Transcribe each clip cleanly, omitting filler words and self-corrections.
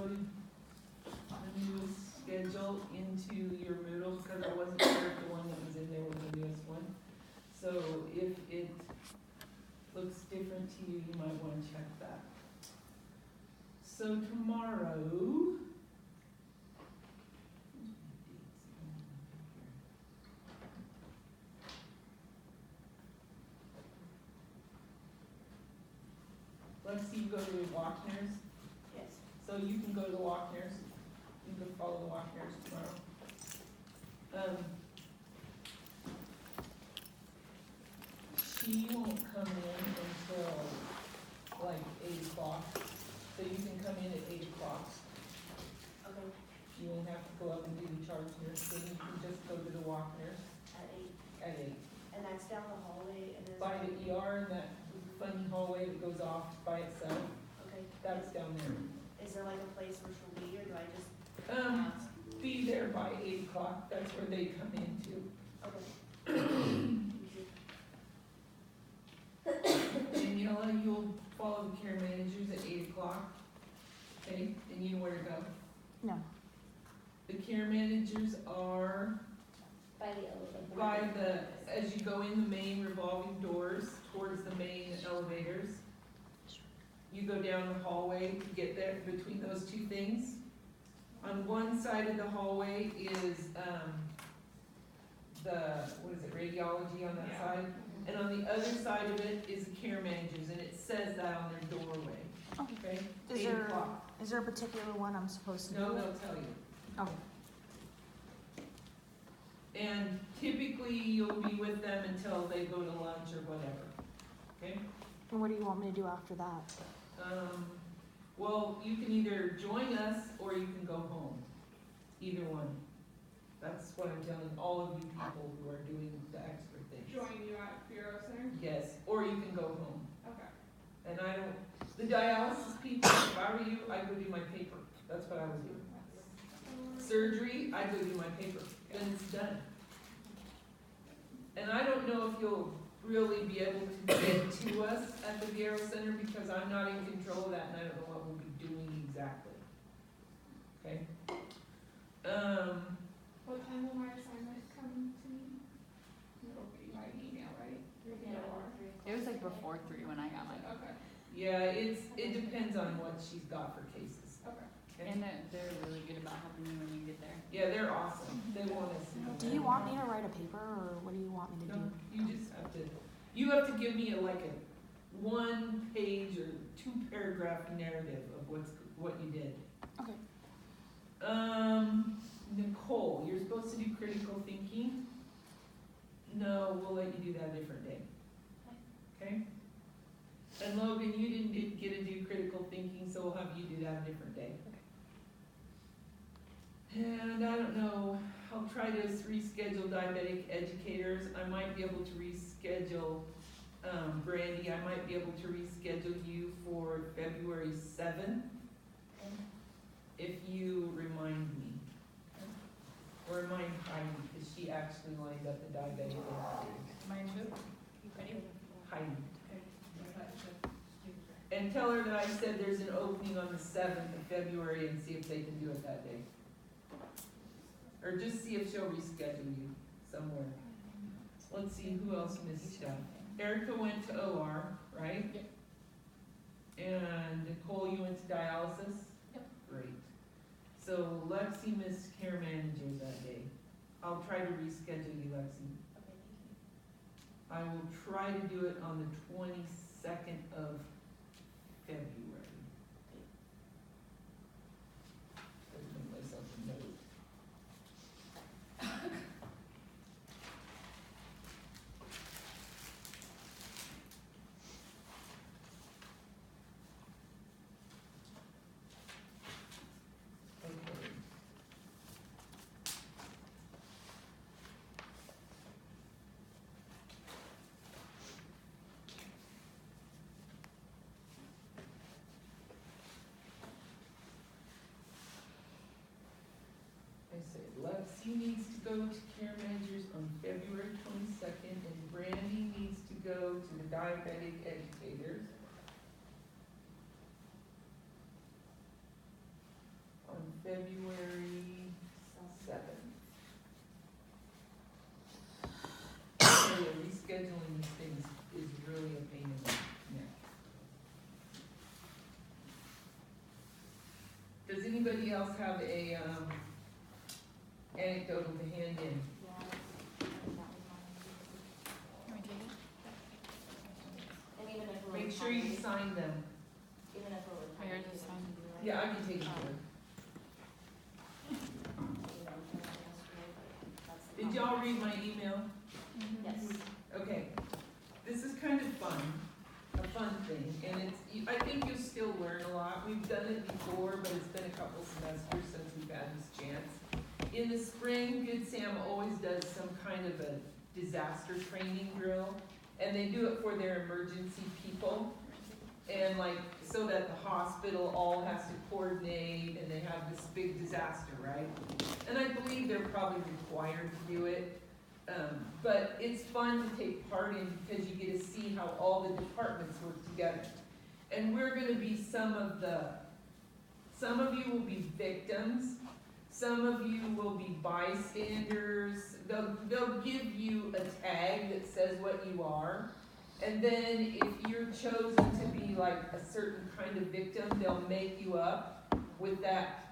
loaded the new schedule into your Moodle because I wasn't sure if the one that was in there was the newest one. So if it looks different to you, you might want to check that. So tomorrow, let's see, you go to Walkner's. Yes. So you can go to Walkner's. You can follow the Walkner's tomorrow. She won't come in until like 8 o'clock. So you can come in at 8 o'clock. Okay. You won't have to go up and do the charge nurse thing. You can just go to the Walkner's At 8. at 8. And that's down the hallway and there's. By the ER and that funny hallway that goes off by itself, Okay. that's down there. Is there like a place where she'll be or do I just ask? Be there by 8 o'clock. That's where they come into. Okay. Daniela, you'll follow the care managers at 8 o'clock. Okay, and you know where to go. No. The care managers are By the elevator. by as you go in the main revolving doors towards the main elevators. You go down the hallway to get there between those two things. On one side of the hallway is, radiology on that side. And on the other side of it is the care managers, and it says that on their doorway. Okay? Is 8 there, o'clock. is there a particular one I'm supposed to No, do? they'll tell you. Okay. And typically, you'll be with them until they go to lunch or whatever, okay? And what do you want me to do after that? Well, you can either join us or you can go home, either one. That's what I'm telling all of you people who are doing the expert things. Join you at Bureau Center? Yes, or you can go home. Okay. And I don't, the dialysis people, if I were you, I'd go do my paper. That's what I would do. Surgery, I'd go do my paper, then it's done. And I don't know if you'll really be able to get to us at the Vieiro Center because I'm not in control of that and I don't know what we'll be doing exactly. Okay? What time will my assignment come to me? It'll be by email, right? It was like before 3 when I got mine. Okay, Yeah, it depends on what she's got for cases. okay. Okay? And they're really good about helping you when you get there. Yeah, they're awesome. They want us to know. Do you want me to write a paper, or what do you want me to No, do? you have to give me like a 1-page or 2-paragraph narrative of what you did. Okay. Nicole, you're supposed to do critical thinking. No, we'll let you do that a different day. Okay? And Logan, you didn't get to do critical thinking, so we'll have you do that a different day. And I don't know, I'll try to reschedule diabetic educators. I might be able to reschedule, Brandy, I might be able to reschedule you for February 7th. If you remind me. Or remind Heidi, because she actually lined up the diabetic educators. Mine too? You ready? Heidi. And tell her that I said there's an opening on the 7th of February and see if they can do it that day. Or just see if she'll reschedule you somewhere. Let's see, who else missed stuff? Erica went to OR, right? Yep. And Nicole, you went to dialysis? Yep. Great. So Lexi missed care managers that day. I'll try to reschedule you, Lexi. I will try to do it on the 22nd of February. Let's make myself a note. Okay. I said Lexi needs to go to care managers on February 22nd, and Brandy needs to go to the diabetic educators. February 7th. Tell you, rescheduling these things is really a pain in the neck. Does anybody else have a, anecdotal to hand in? And even if we're. Make sure you sign them. Even if we're. Oh, yours is fine. Yeah, I can take it here. Did y'all read my email? Yes. Okay, this is kind of fun, a fun thing, and it's, I think you'll still learn a lot. We've done it before, but it's been a couple semesters since we've had this chance. In the spring, Good Sam always does some kind of a disaster training drill, and they do it for their emergency people. And like, so that the hospital all has to coordinate, and they have this big disaster, right? And I believe they're probably required to do it. But it's fun to take part in because you get to see how all the departments work together. And we're gonna be some of you will be victims, some of you will be bystanders. They'll give you a tag that says what you are. And then if you're chosen to be like a certain kind of victim, they'll make you up with that,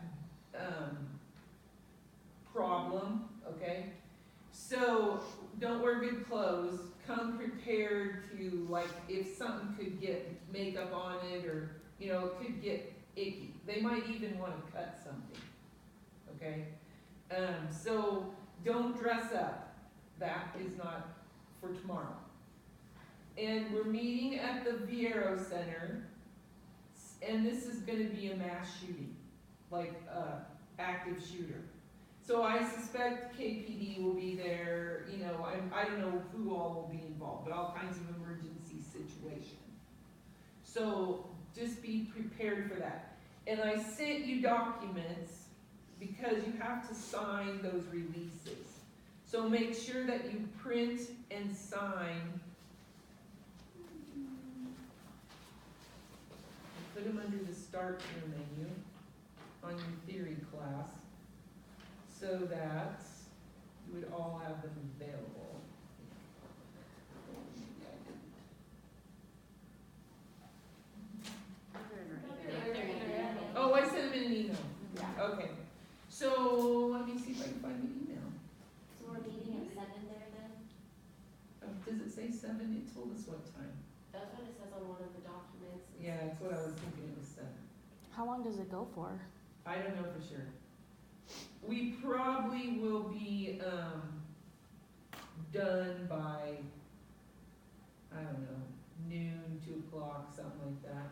problem, okay? So, don't wear good clothes, come prepared to, like, if something could get makeup on it, or, you know, it could get icky. They might even wanna cut something, okay? So, don't dress up. That is not for tomorrow. And we're meeting at the Viero Center, and this is gonna be a mass shooting, like, active shooter. So I suspect KPD will be there, you know, I don't know who all will be involved, but all kinds of emergency situation. So just be prepared for that. And I sent you documents because you have to sign those releases. So make sure that you print and sign. Put them under the start here menu on your theory class, so that you would all have them available. Oh, I sent them in an email. Yeah. Okay. So let me see if I can find the email. So we're meeting at 7 there then? Does it say 7? It told us what time. That's what it says on one of the documents. Yeah, that's what I was thinking, it was 7. How long does it go for? I don't know for sure. We probably will be, done by, I don't know, noon, 2 o'clock, something like that.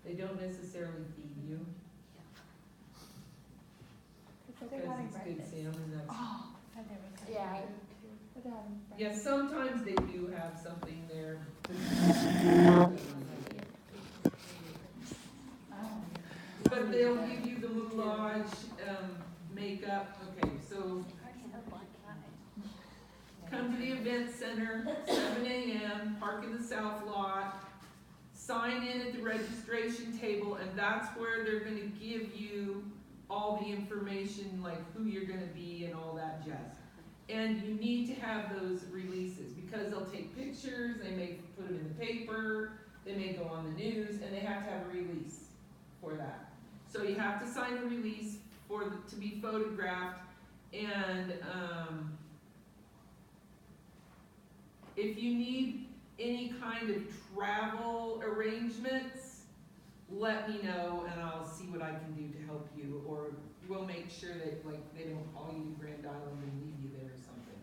They don't necessarily feed you, because it's Good Sam, and that's, Oh, Yeah. yeah, sometimes they do have something there. But they'll give you the moulage, makeup, okay, so come to the event center, 7 AM, park in the south lot, sign in at the registration table, and that's where they're gonna give you all the information, like who you're gonna be and all that jazz. And you need to have those releases, because they'll take pictures, they may put them in the paper, they may go on the news, and they have to have a release for that. So you have to sign a release to be photographed, and, if you need any kind of travel arrangements, let me know and I'll see what I can do to help you, or we'll make sure that, like, they don't call you to Grand Island and leave you there or something,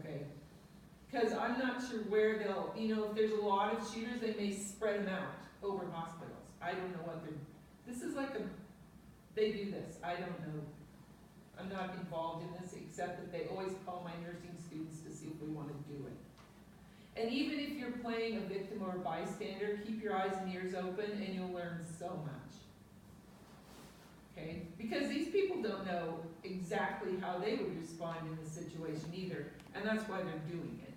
okay? Cause I'm not sure where they'll, you know, if there's a lot of shooters, they may spread them out over hospitals. I don't know what this is like they do this, I don't know. I'm not involved in this, except that they always call my nursing students to see if we wanna do it. And even if you're playing a victim or a bystander, keep your eyes and ears open and you'll learn so much. Okay? Because these people don't know exactly how they would respond in this situation either, and that's why they're doing it.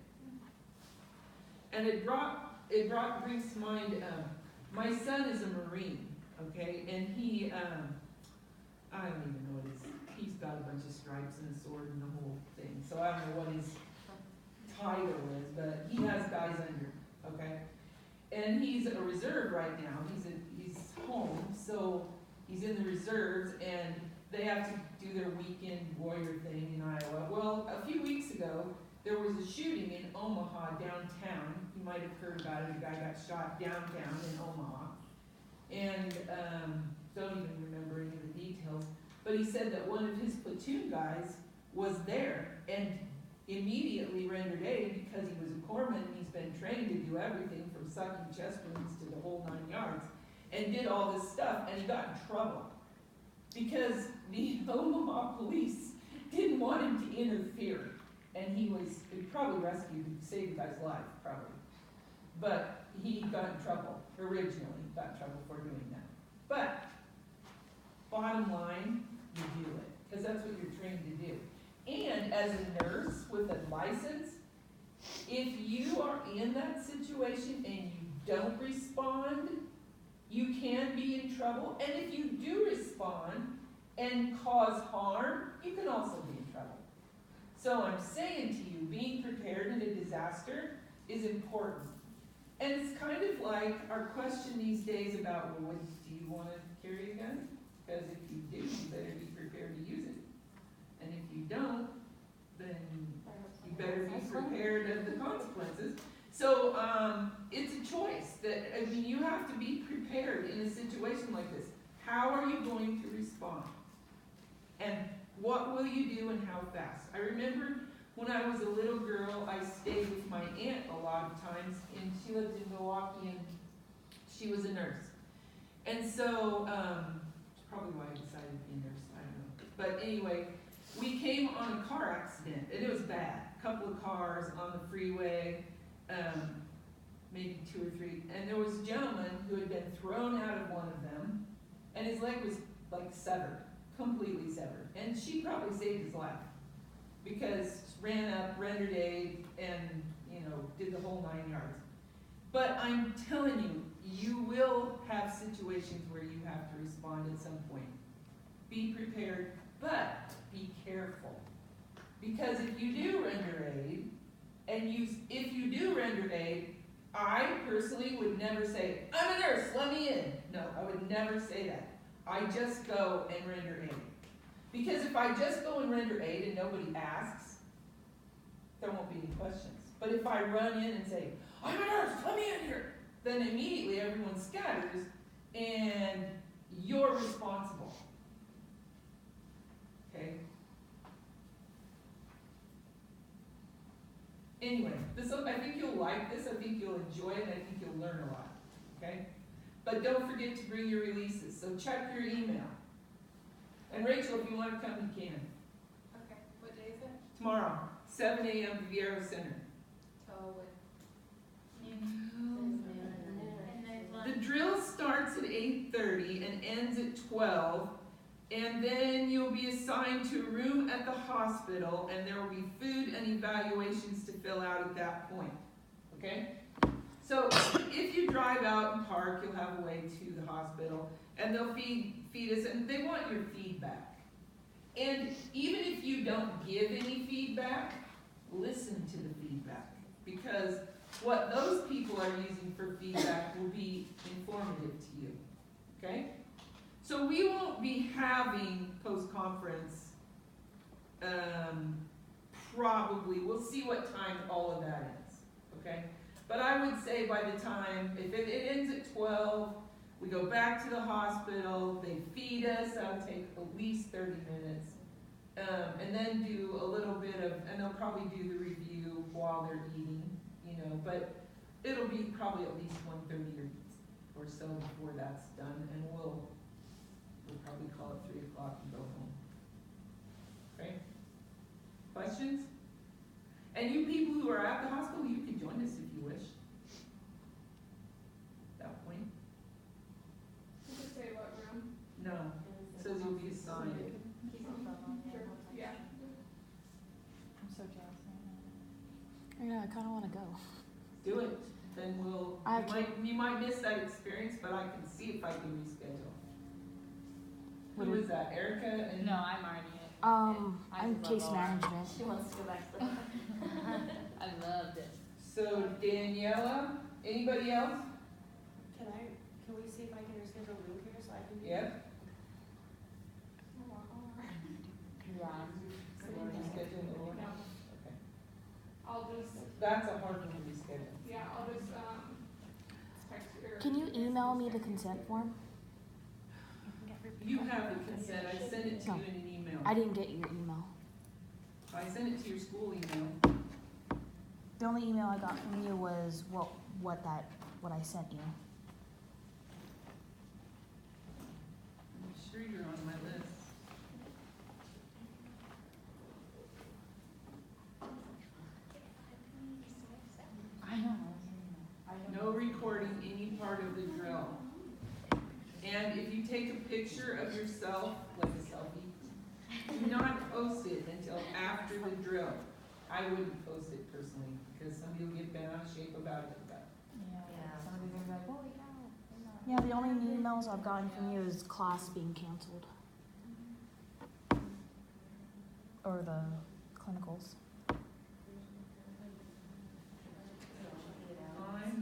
And it brings to mind, my son is a Marine, okay, and I don't even know what he's got a bunch of stripes and a sword and the whole thing, so I don't know what his title is, but he has guys under, okay? And he's a reserve right now, he's home, so he's in the reserves, and they have to do their weekend warrior thing in Iowa. Well, a few weeks ago, there was a shooting in Omaha downtown. You might have heard about it, a guy got shot downtown in Omaha. And, don't even remember any of the details, but he said that one of his platoon guys was there and immediately rendered aid because he was a corpsman and he's been trained to do everything from sucking chest wounds to the whole 9 yards, and did all this stuff, and he got in trouble because the Omaha police didn't want him to interfere, and he probably rescued, saved the guy's life, probably. But he got in trouble, originally got in trouble for doing that. But, bottom line, you do it, because that's what you're trained to do. And as a nurse with a license, if you are in that situation and you don't respond, you can be in trouble. And if you do respond and cause harm, you can also be in trouble. So I'm saying to you, being prepared in a disaster is important. And it's kind of like our question these days about, well, do you want to carry a gun? Because if you do, you better be prepared to use it. And if you don't, then you better be prepared of the consequences. So it's a choice that, I mean, you have to be prepared in a situation like this. How are you going to respond? And what will you do and how fast? I remember when I was a little girl, I stayed with my aunt a lot of times, and she lived in Milwaukee, and she was a nurse. And so, probably why I decided to be a nurse, I don't know. But anyway, we came on a car accident, and it was bad. A couple of cars on the freeway, maybe 2 or 3. And there was a gentleman who had been thrown out of one of them, and his leg was like severed, completely severed. And she probably saved his life, because ran up, rendered aid, and, you know, did the whole 9 yards. But I'm telling you, you will have situations where you have to respond at some point. Be prepared, but be careful. Because if you do render aid, and if you do render aid, I personally would never say, I'm a nurse, let me in. No, I would never say that. I just go and render aid. Because if I just go and render aid and nobody asks, there won't be any questions. But if I run in and say, I'm a nurse, let me in here, then immediately everyone scatters and you're responsible. Okay? Anyway, I think you'll like this, I think you'll enjoy it, and I think you'll learn a lot. Okay? But don't forget to bring your releases, so check your email. And Rachel, if you want to come, you can. Okay, what day is it? Tomorrow, 7 a.m. at Vieira Center. Oh, what? The drill starts at 8:30 and ends at 12, and then you'll be assigned to a room at the hospital, and there will be food and evaluations to fill out at that point. Okay? So if you drive out and park, you'll have a way to the hospital, and they'll feed us, and they want your feedback. And even if you don't give any feedback, listen to the feedback, because what those people are using for feedback will be informative to you. Okay? So we won't be having post-conference, probably. We'll see what time all of that is. Okay? But I would say by the time, if it ends at 12, we go back to the hospital, they feed us, that'll take at least 30 minutes. And then do a little bit of, and they'll probably do the review while they're eating, you know, but it'll be probably at least 1:30 or so before that's done, and we'll probably call it 3 o'clock and go home. Okay? Questions? And you people who are at the hospital, you can join us if you wish. At that point. Does it say what room? No, it says you'll be assigned. Sure, yeah. I'm so jealous. Yeah, I kind of want to go. Do it. Then you might miss that experience, but I can see if I can reschedule. Who is that, Erica and? No, I'm already in. I I'm love case all management. She wants to go back to the. I loved it. So Daniela, anybody else? Can we see if I can reschedule Luke here so I can? Yep. Yeah. Reschedule the one. Yeah. Okay. I'll just, That's a hard one to reschedule. yeah, I'll just, text you. Can you email me the consent form? You have the consent, I sent it to you in an email. I didn't get your email. I sent it to your school email. The only email I got from you was what I sent you. I'm sure you're on my list. I know. No recording any part of the drill. And if you take a picture of yourself, like a selfie, do not post it until after the drill. I wouldn't post it personally, because somebody will get bent out of shape about it, but Yeah. Somebody's gonna be like, holy cow. Yeah, the only emails I've gotten from you is class being canceled. Or the clinicals. I'm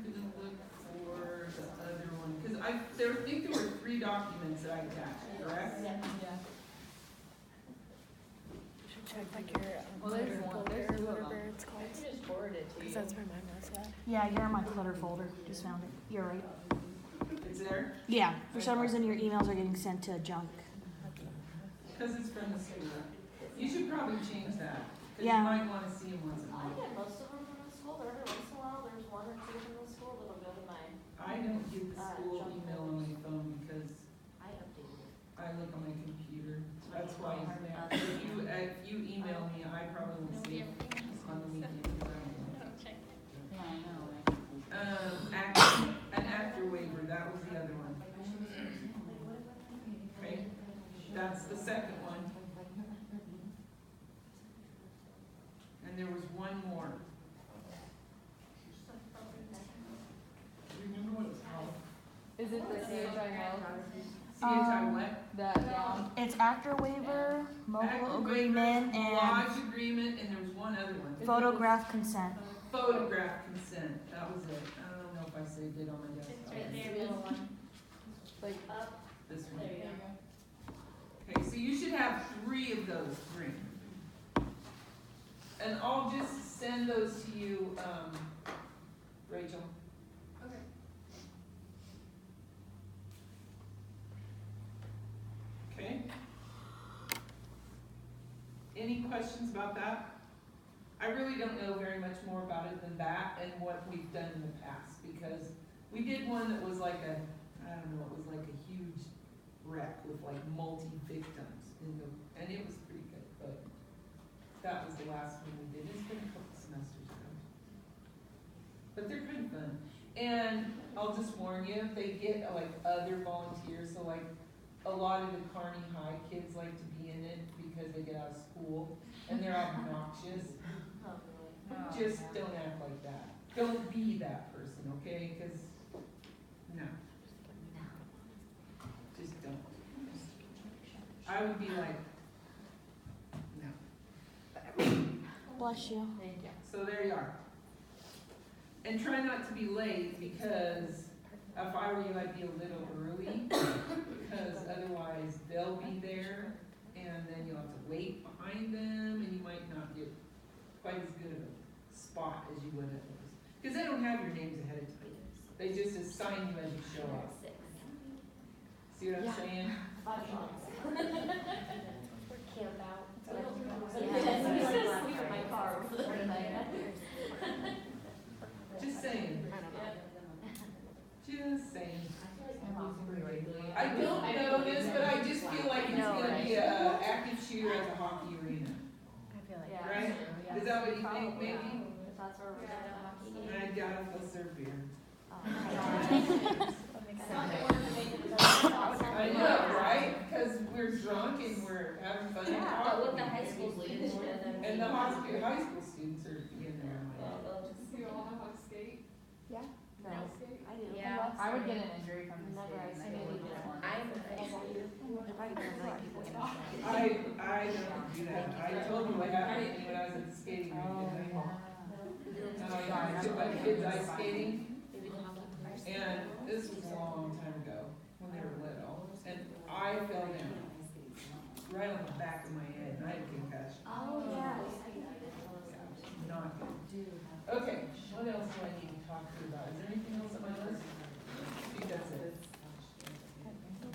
gonna look for the other one, because I think there were 3 documents that I attached, correct? Yeah. You should check like your Well, there's one. There's two of them. it's called. I can just forward it to you. where mine was at. Yeah, you're in my clutter folder. Just found it. You're right. It's there, Yeah, for some reason your emails are getting sent to junk. because it's from the school. You should probably change that, because you Yeah. might wanna see them once in a I while. get most of them from the school, but every once in a while, there's one or two from the school that'll go to my, I don't get the school email on my phone because I updated it. I look on my computer. That's why if you email me, I probably won't see it on the weekend. 'Cause I don't know. Yeah, I know. An actor waiver, that was the other one. Okay, that's the second one. And there was one more. Remember what it was called? Is it the CHIL? CHI what? That down? It's actor waiver, Actor mobile waiver, agreement, and Lodge agreement, and there was one other one. photograph consent. Photograph consent, that was it. I don't know if I saved it on my desktop. It's right there, middle one. Like, Up, This one. there you there you go. go. Okay, so you should have 3 of those 3. And I'll just send those to you, Rachel. Okay. Okay? Any questions about that? I really don't know very much more about it than that and what we've done in the past, because we did one that was like a, I don't know, it was like a huge wreck with like multi-victims and it was pretty good, but that was the last one we did. It's been a couple semesters ago. But they're kind of fun. And I'll just warn you, they get like other volunteers, so like a lot of the Kearney High kids like to be in it because they get out of school and they're obnoxious. Oh, really? Oh, Just yeah. don't act like that. Don't be that person, okay? Because, no. Just don't. I would be like, no. Bless you. Thank you. So there you are. And try not to be late, because if I were you, I'd be a little early, because otherwise they'll be there, and then you'll have to wait behind them, and you might not get quite as good of a spot as you would others. Because they don't have your names ahead of time. They just assign you as you show up. 6. See what I'm saying? 5 shots. Camp out. Yeah. Sleep in my car for the night. Just saying. Just saying. I'm off pretty regularly. I don't know this, but I just feel like it's gonna be a active shooter at the hockey arena. I feel like. Yeah. Right? Is that what you think, maybe? If that's where we're gonna have a hockey game. And I doubt if they'll serve beer. I know, right? Because we're drunk and we're having fun. and Yeah, but talking. with the high school students, And the high school students are in there. Well, they'll just. Do you all know how to skate? No, Ice skate? I do. Yeah, I would get an injury from the Never skating. I've seen it either. If I could remember, people get it. I don't do that. I told you what happened to me when I was at the skating rink. I took my kids ice skating, and this was a long time ago, when they were little, and I fell down, right on the back of my head, and I had a concussion. Oh, yes. Not good. Okay, what else do I need to talk to you about? Is there anything else on my list? I think that's it.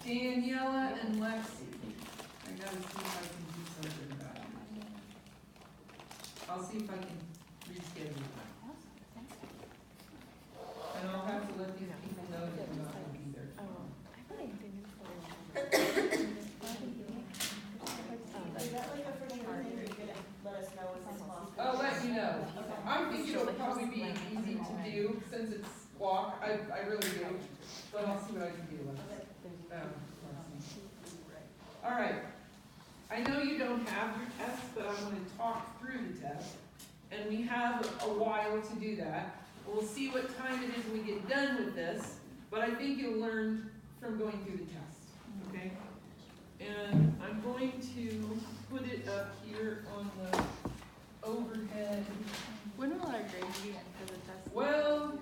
Daniela and Lexi, I gotta see if I can do something about it. I'll see if I can reschedule it. And I'll have to let these people know that I'm not gonna be there. Is that like a first thing you're gonna let us know as soon as possible? I'll let you know. I think it'll probably be easy to do since it's walk. I really do. But I'll see what I can do. Let's see. All right. I know you don't have your test, but I want to talk through the test. And we have a while to do that. We'll see what time it is when we get done with this. But I think you'll learn from going through the test. Okay? And I'm going to put it up here on the overhead. When will our grades be in for the test? Well,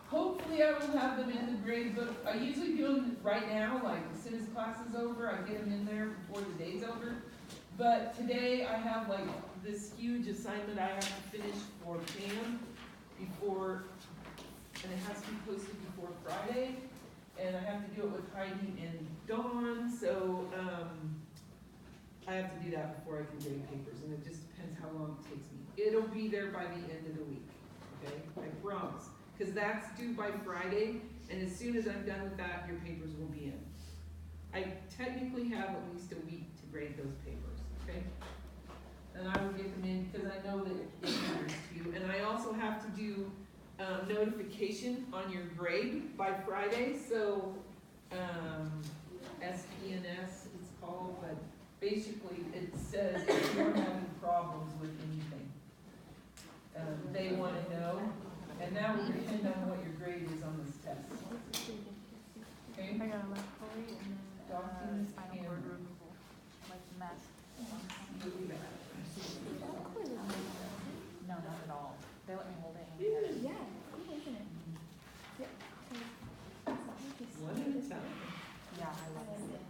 hopefully I will have them in the grade book. I usually do them right now, like as soon as class is over, I get them in there before the day's over. But today I have like this huge assignment I have to finish for Pam before, and it has to be posted before Friday. And I have to do it with Heidi and Dawn, so, I have to do that before I can grade papers, and it just depends how long it takes me. It'll be there by the end of the week, okay? I promise. Because that's due by Friday, and as soon as I'm done with that, your papers will be in. I technically have at least a week to grade those papers, okay? And I will get them in because I know that it matters to you. And I also have to do notification on your grade by Friday, so SPNS it's called, but basically it says if you're having problems with anything, they want to know, and that will depend on what your grade is on this test. Okay? I gotta look fully and then, Documents spinal and- cord removal, like the mess. Look at that. No, not at all. They let me hold it. and- Yeah, cool, isn't it? Yep. One at a time. Yeah, I love it.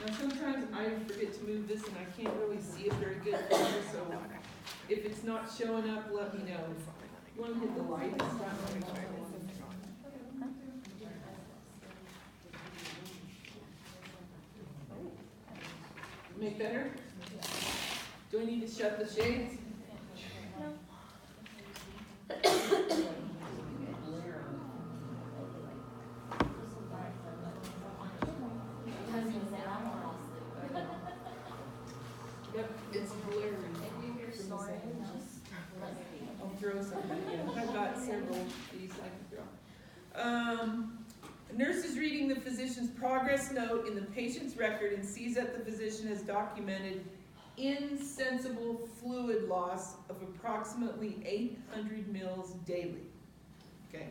Now, sometimes I forget to move this and I can't really see it very good, so if it's not showing up, let me know. You wanna hit the light? Make better? Do I need to shut the shades? Yep, it's blurry. I'll throw something in. I've got several of these I can throw. Nurse is reading the physician's progress note in the patient's record and sees that the physician has documented insensible fluid loss of approximately 800 mils daily. Okay.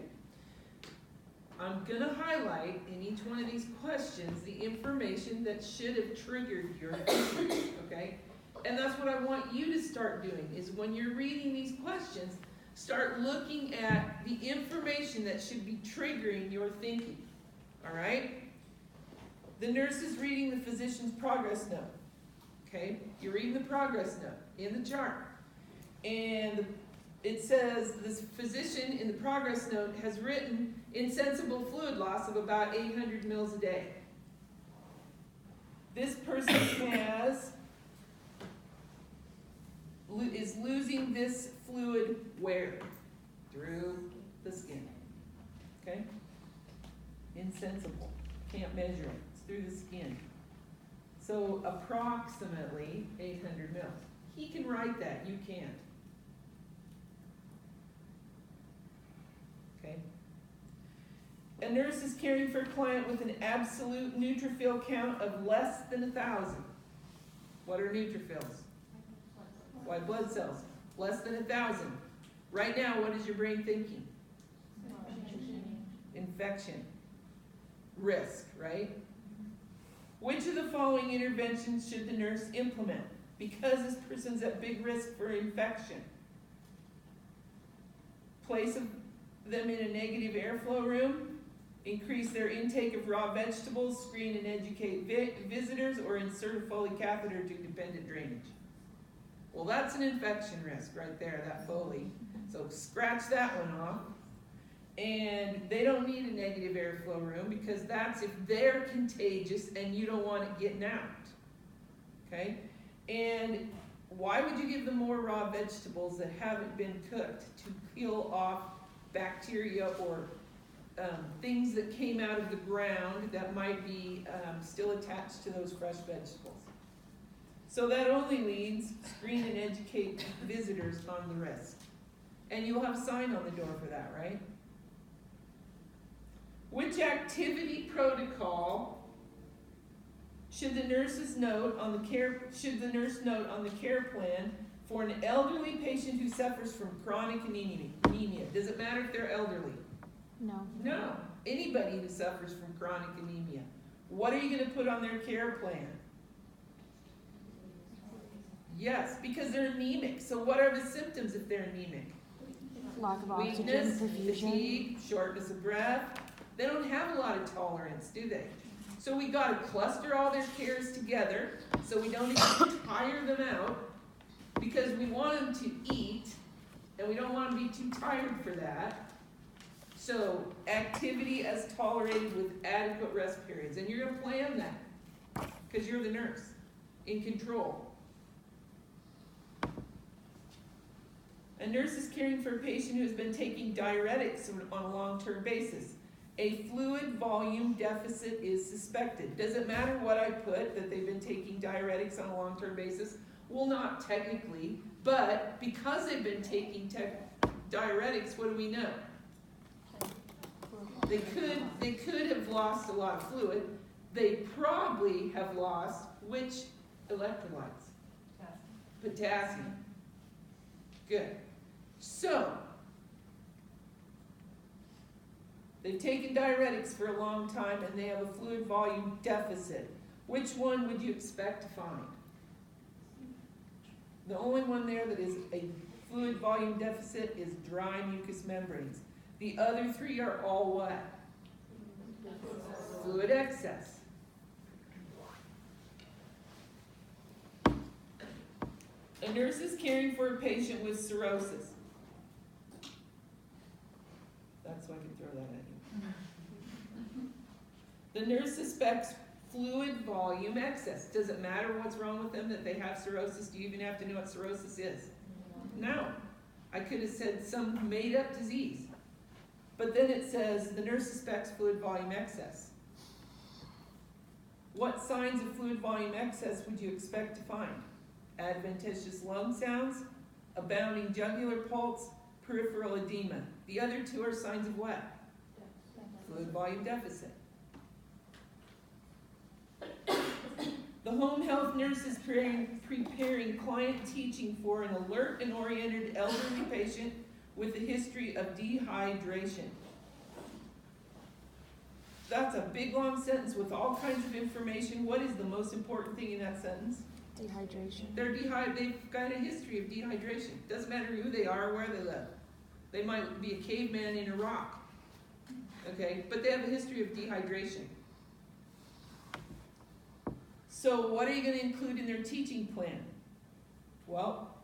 I'm gonna highlight in each one of these questions the information that should have triggered your thinking, okay? And that's what I want you to start doing, is when you're reading these questions, start looking at the information that should be triggering your thinking, all right? The nurse is reading the physician's progress note, okay? You're reading the progress note in the chart. And it says this physician in the progress note has written insensible fluid loss of about 800 mils a day. This person is losing this fluid where? Through the skin. Okay? Insensible. Can't measure it. It's through the skin. So approximately 800 mils. He can write that. You can't. Okay? A nurse is caring for a client with an absolute neutrophil count of less than 1,000. What are neutrophils? White blood cells. Less than 1,000. Right now, what is your brain thinking? infection risk, right? Which of the following interventions should the nurse implement? Because this person's at big risk for infection. Place them in a negative airflow room, increase their intake of raw vegetables, screen and educate visitors, or insert a Foley catheter to dependent drainage. Well, that's an infection risk right there, that Foley. So scratch that one off. And they don't need a negative airflow room because that's if they're contagious and you don't want it getting out. Okay? And why would you give them more raw vegetables that haven't been cooked to peel off bacteria or things that came out of the ground that might be still attached to those fresh vegetables? So that only leads screen and educate visitors on the risk. And you'll have a sign on the door for that, right? Which activity protocol should the nurse note on the care plan for an elderly patient who suffers from chronic anemia? Does it matter if they're elderly? No. No. Anybody who suffers from chronic anemia. What are you going to put on their care plan? Yes, because they're anemic. So what are the symptoms if they're anemic? Lack of oxygen, Weakness, perfusion. fatigue, shortness of breath. They don't have a lot of tolerance, do they? So we got to cluster all their cares together so we don't even tire them out, because we want them to eat and we don't want them to be too tired for that. So activity as tolerated with adequate rest periods. And you're going to plan that because you're the nurse in control. A nurse is caring for a patient who has been taking diuretics on a long-term basis. A fluid volume deficit is suspected. Does it matter what I put that they've been taking diuretics on a long-term basis? Well, not technically, but because they've been taking diuretics, what do we know? They could have lost a lot of fluid. They probably have lost which electrolytes? Potassium. Good. So, they've taken diuretics for a long time and they have a fluid volume deficit. Which one would you expect to find? The only one there that is a fluid volume deficit is dry mucous membranes. The other three are all what? Fluid excess. A nurse is caring for a patient with cirrhosis. That's why I can throw that at you. The nurse suspects fluid volume excess. Does it matter what's wrong with them that they have cirrhosis? Do you even have to know what cirrhosis is? No. I could have said some made-up disease. But then it says the nurse suspects fluid volume excess. What signs of fluid volume excess would you expect to find? Adventitious lung sounds, abounding jugular pulse, peripheral edema. The other two are signs of what? Fluid volume deficit. The home health nurse is preparing client teaching for an alert and oriented elderly patient with a history of dehydration. That's a big long sentence with all kinds of information. What is the most important thing in that sentence? Dehydration. They've got a history of dehydration. Doesn't matter who they are or where they live. They might be a caveman in Iraq. Okay, but they have a history of dehydration. So what are you going to include in their teaching plan? Well,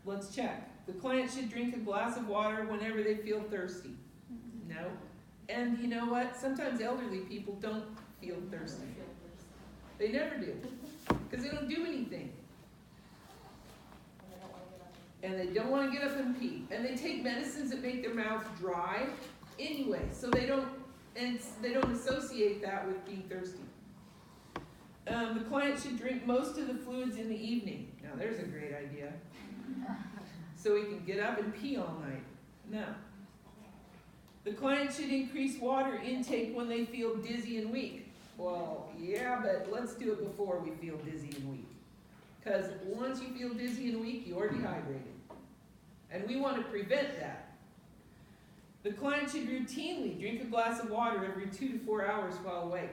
let's check. The client should drink a glass of water whenever they feel thirsty. No. And you know what? Sometimes elderly people don't feel thirsty. They never do. Because they don't do anything. And they don't want to get up and pee. And they take medicines that make their mouth dry anyway. So they don't associate that with being thirsty. The client should drink most of the fluids in the evening. Now there's a great idea. So he can get up and pee all night. No. The client should increase water intake when they feel dizzy and weak. Well, yeah, but let's do it before we feel dizzy and weak. Because once you feel dizzy and weak, you're dehydrated. And we want to prevent that. The client should routinely drink a glass of water every 2 to 4 hours while awake.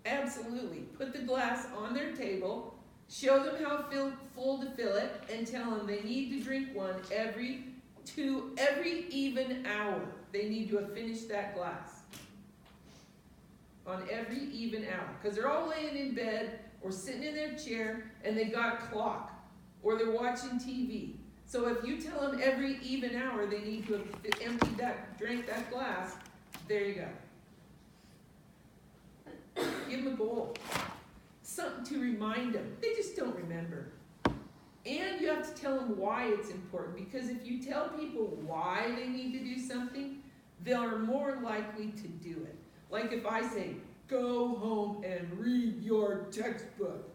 Absolutely. Put the glass on their table, show them how full to fill it, and tell them they need to drink one every even hour. They need to have finished that glass. On every even hour. Because they're all laying in bed or sitting in their chair and they got a clock. Or they're watching TV. So if you tell them every even hour they need to have drank that glass, there you go. Give them a goal. Something to remind them. They just don't remember. And you have to tell them why it's important, because if you tell people why they need to do something, they're more likely to do it. Like if I say, go home and read your textbook,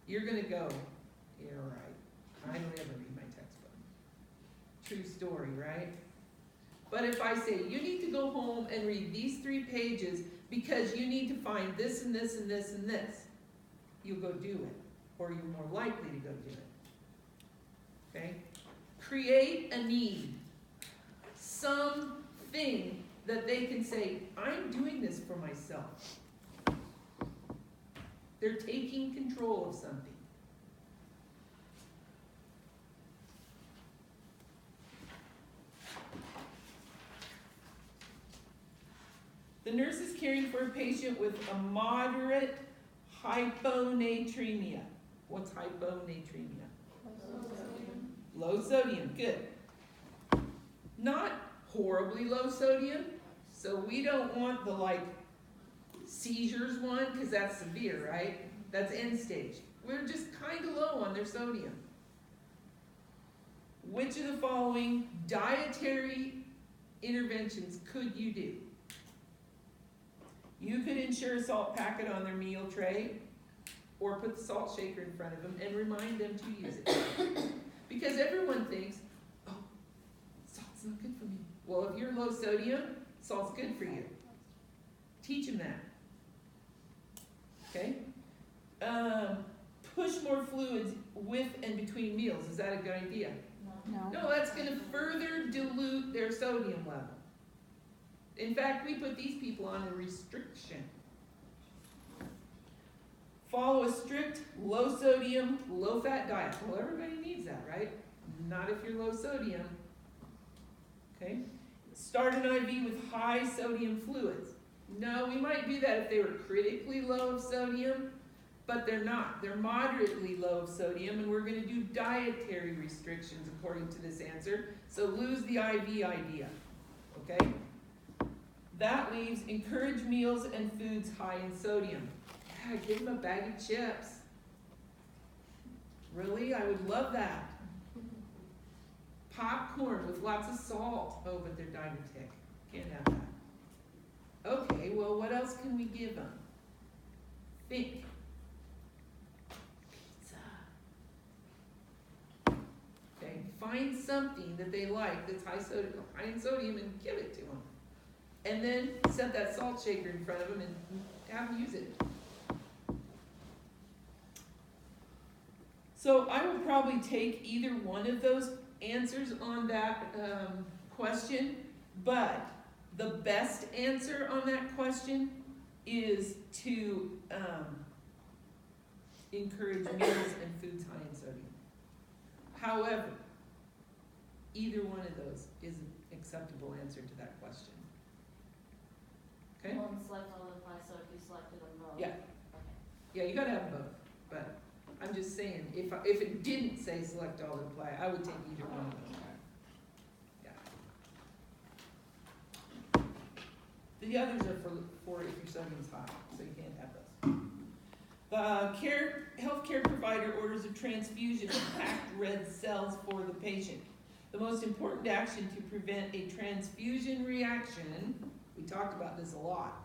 you're going to go, yeah, right. I don't ever read my textbook. True story, right? But if I say, you need to go home and read these 3 pages because you need to find this and this and this and this, you'll go do it. Or you're more likely to go do it. Okay? Create a need. Something that they can say, I'm doing this for myself. They're taking control of something. The nurse is caring for a patient with a moderate hyponatremia. What's hyponatremia? Low sodium, good. Not horribly low sodium, so we don't want the seizures one, because that's severe, right? That's end stage. We're just kind of low on their sodium. Which of the following dietary interventions could you do? You could ensure a salt packet on their meal tray, or put the salt shaker in front of them and remind them to use it. Because everyone thinks, oh, salt's not good for me. Well, if you're low sodium, salt's good for you. Teach them that. Okay? Push more fluids with and between meals. Is that a good idea? No. No, that's going to further dilute their sodium level. In fact, we put these people on a restriction. Follow a strict, low sodium, low fat diet. Well, everybody needs that, right? Not if you're low sodium. Okay? Start an IV with high sodium fluids. No, we might do that if they were critically low of sodium, but they're not. They're moderately low of sodium, and we're going to do dietary restrictions according to this answer. So lose the IV idea. Okay? That leaves encourage meals and foods high in sodium. Yeah, give them a bag of chips. Really? I would love that. Popcorn with lots of salt. Oh, but they're diabetic. Can't have that. Okay, well, what else can we give them? Think. Pizza. Okay, find something that they like that's high in sodium and give it to them. And then set that salt shaker in front of them and have them use it. So I would probably take either one of those answers on that question, but the best answer on that question is to encourage meals and foods high in sodium. However, either one of those is an acceptable answer to that question. Okay? One select all the apply, so if you selected them both. Yeah. Okay. Yeah, you gotta have both, but I'm just saying, if it didn't say select all that apply, I would take either one of them. Yeah. The others are for if your sodium's high, so you can't have those. The healthcare provider orders a transfusion of packed red cells for the patient. The most important action to prevent a transfusion reaction, we talked about this a lot.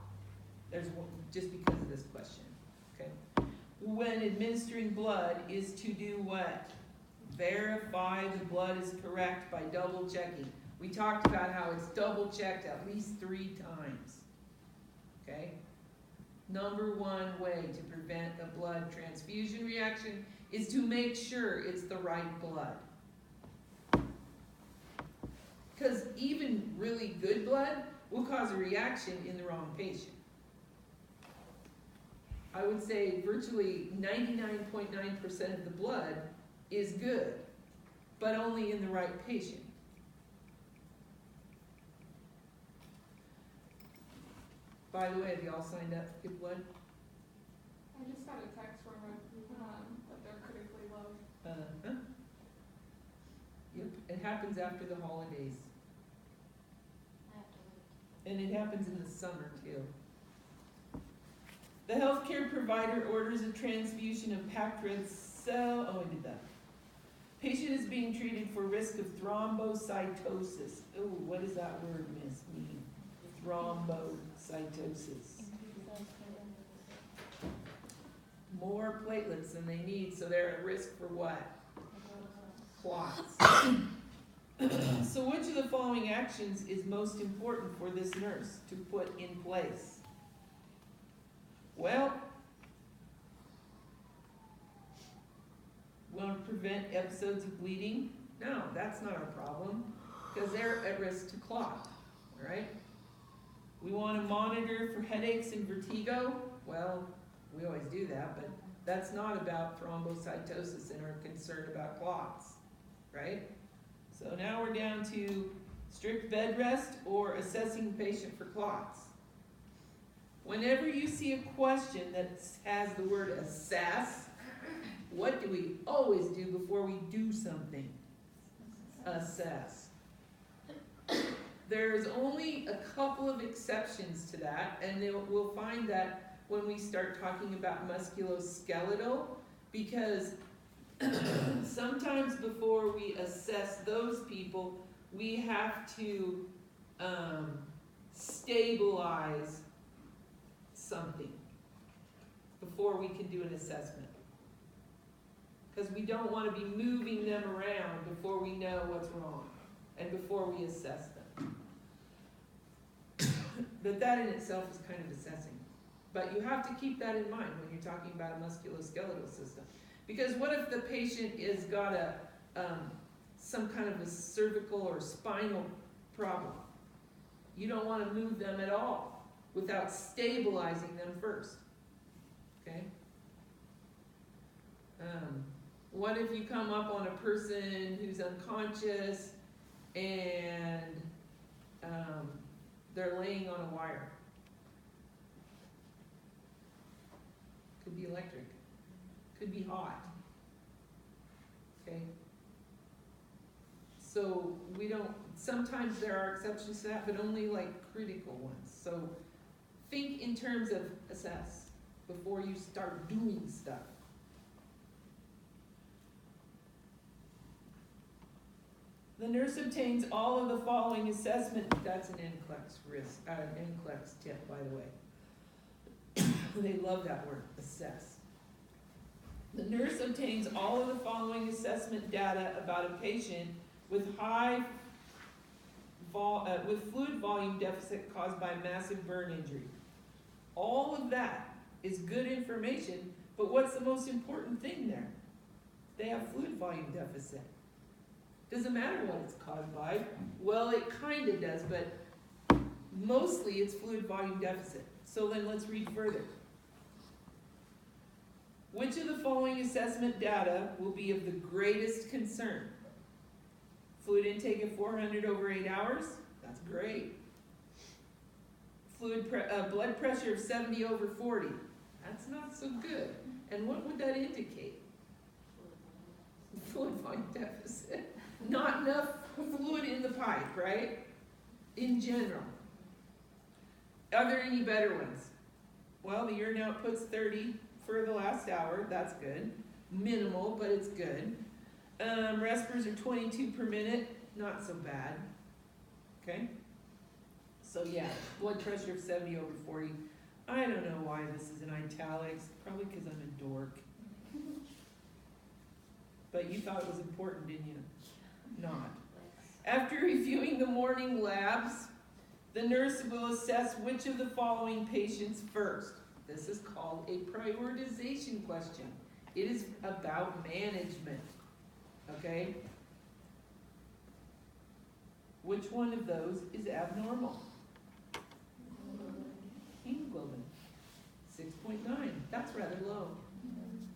There's one just because of this question. Okay. When administering blood is to do what? Verify the blood is correct by double checking. We talked about how it's double checked at least 3 times. Okay? Number one way to prevent a blood transfusion reaction is to make sure it's the right blood. Because even really good blood will cause a reaction in the wrong patient. I would say virtually 99.9% of the blood is good, but only in the right patient. By the way, have y'all signed up to give blood? I just got a text from it, that they're critically low. Uh-huh. Yep, it happens after the holidays, I have to wait. and it happens in the summer too. The healthcare provider orders a transfusion of packed red cell, oh, I did that. Patient is being treated for risk of thrombocytosis. Oh, what does that word, miss, mean? Thrombocytosis. More platelets than they need, so they're at risk for what? Clots. So which of the following actions is most important for this nurse to put in place? Well, want to prevent episodes of bleeding? No, that's not our problem, because they're at risk to clot, right? We want to monitor for headaches and vertigo? Well, we always do that, but that's not about thrombocytosis and our concern about clots, right? So now we're down to strict bed rest or assessing the patient for clots. Whenever you see a question that has the word assess, what do we always do before we do something? Assess. There's only a couple of exceptions to that, and we'll find that when we start talking about musculoskeletal, because sometimes before we assess those people, we have to stabilize something before we can do an assessment. Because we don't want to be moving them around before we know what's wrong and before we assess them. But that in itself is kind of assessing. But you have to keep that in mind when you're talking about a musculoskeletal system. Because what if the patient has got some kind of a cervical or spinal problem? You don't want to move them at all without stabilizing them first. Okay? What if you come up on a person who's unconscious and they're laying on a wire? Could be electric. Could be hot. Okay? So we don't, sometimes there are exceptions to that, but only like critical ones. So think in terms of assess before you start doing stuff. The nurse obtains all of the following assessment. That's an NCLEX tip, by the way. They love that word, assess. The nurse obtains all of the following assessment data about a patient with with fluid volume deficit caused by massive burn injury. All of that is good information, but what's the most important thing there? They have fluid volume deficit. Doesn't matter what it's caused by. Well, it kind of does, but mostly it's fluid volume deficit. So then let's read further. Which of the following assessment data will be of the greatest concern? Fluid intake of 400 over 8 hours? That's great. Blood pressure of 70 over 40? That's not so good. And what would that indicate? Fluid volume deficit. Not enough fluid in the pipe, right? In general. Are there any better ones? Well, the urine output's 30 for the last hour. That's good. Minimal, but it's good. Respers are 22 per minute. Not so bad. Okay? So yeah, blood pressure of 70 over 40. I don't know why this is in italics. Probably because I'm a dork. But you thought it was important, didn't you? Not. After reviewing the morning labs, the nurse will assess which of the following patients first. This is called a prioritization question. It is about management. Okay? Which one of those is abnormal? Hemoglobin, 6.9. That's rather low.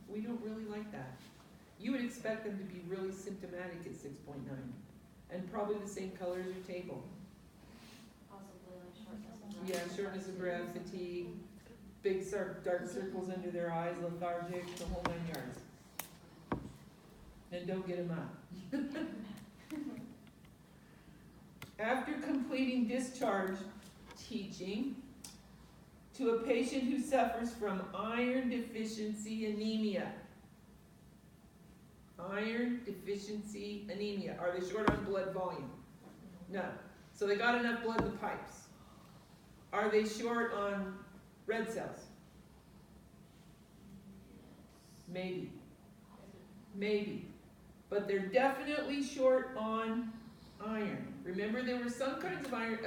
We don't really like that. You would expect them to be really symptomatic at 6.9, and probably the same color as your table. Possibly like shortness of breath. Yeah, shortness of breath, fatigue, big dark circles under their eyes, lethargic, the whole 9 yards. And don't get them up. After completing discharge teaching to a patient who suffers from iron deficiency anemia. Iron deficiency anemia. Are they short on blood volume? No. So they got enough blood in the pipes. Are they short on red cells? Maybe. Maybe. But they're definitely short on iron. Remember, there were some kinds of iron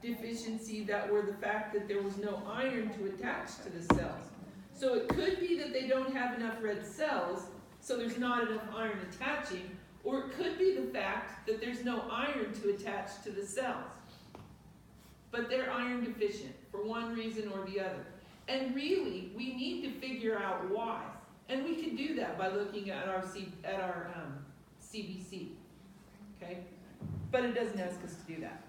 deficiency that were the fact that there was no iron to attach to the cells. So it could be that they don't have enough red cells, so there's not enough iron attaching, or it could be the fact that there's no iron to attach to the cells. But they're iron deficient for one reason or the other. And really, we need to figure out why. And we can do that by looking at our CBC, okay? But it doesn't ask us to do that.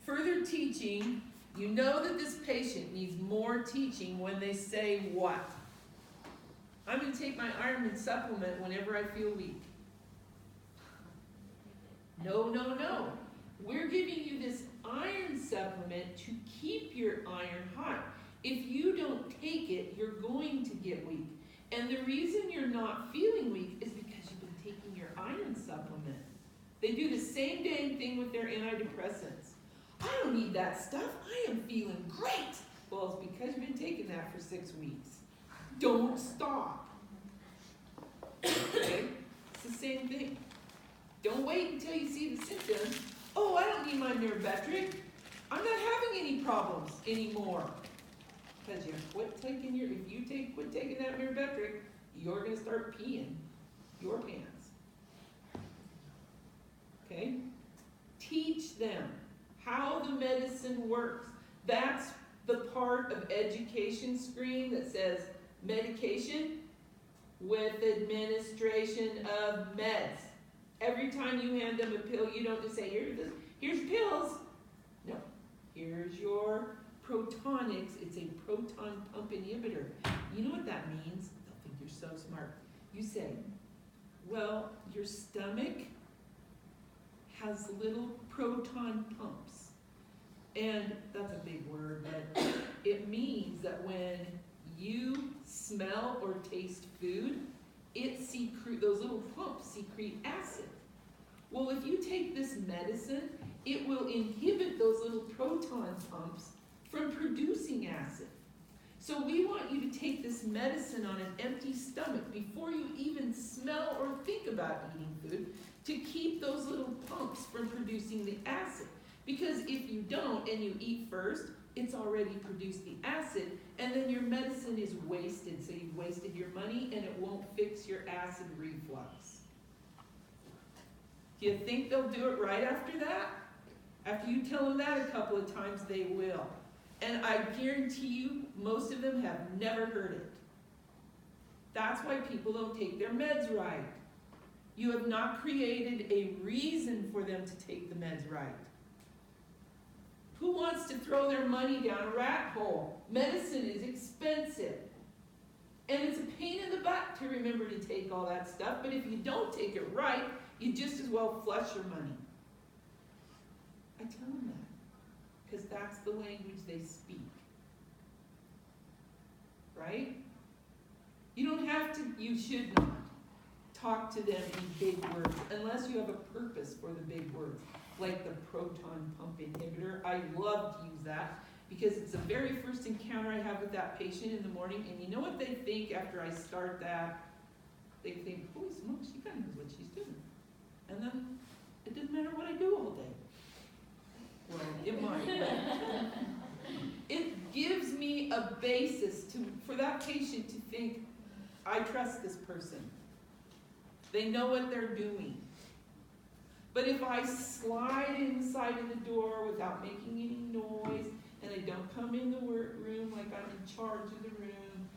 Further teaching, you know that this patient needs more teaching when they say what? I'm going to take my iron supplement whenever I feel weak. No, no, no. We're giving you this iron supplement to keep your iron high. If you don't take it, you're going to get weak. And the reason you're not feeling weak is because you've been taking your iron supplement. They do the same dang thing with their antidepressants. I don't need that stuff. I am feeling great. Well, it's because you've been taking that for 6 weeks. Don't stop. Okay? It's the same thing. Don't wait until you see the symptoms. Oh, I don't need my Myrbetriq. I'm not having any problems anymore. Because you quit taking quit taking that Myrbetriq, you're going to start peeing your pants. Okay? Teach them how the medicine works. That's the part of education screen that says medication with administration of meds. Every time you hand them a pill, you don't just say, here's pills. No, here's your Protonix. It's a proton pump inhibitor. You know what that means? They'll think you're so smart. You say, well, your stomach has little proton pumps. And that's a big word, but it means that when you smell or taste food, those little pumps secrete acid. Well, if you take this medicine, it will inhibit those little proton pumps from producing acid. So we want you to take this medicine on an empty stomach before you even smell or think about eating food to keep those little pumps from producing the acid. Because if you don't and you eat first, it's already produced the acid, and then your medicine is wasted. So you've wasted your money and it won't fix your acid reflux. Do you think they'll do it right after that? After you tell them that a couple of times, they will. And I guarantee you, most of them have never heard it. That's why people don't take their meds right. You have not created a reason for them to take the meds right. Who wants to throw their money down a rat hole? Medicine is expensive. And it's a pain in the butt to remember to take all that stuff, but if you don't take it right, you just as well flush your money. I tell them that, because that's the language they speak. Right? You don't have to, you should not talk to them in big words, unless you have a purpose for the big words, like the proton pump inhibitor. I love to use that, because it's the very first encounter I have with that patient in the morning, and you know what they think after I start that? They think, holy smokes, she kind of knows what she's doing. And then it doesn't matter what I do all day. Well, it might, but it gives me a basis for that patient to think, I trust this person. They know what they're doing. But if I slide inside of the door without making any noise, and I don't come in the room like I'm in charge of the room,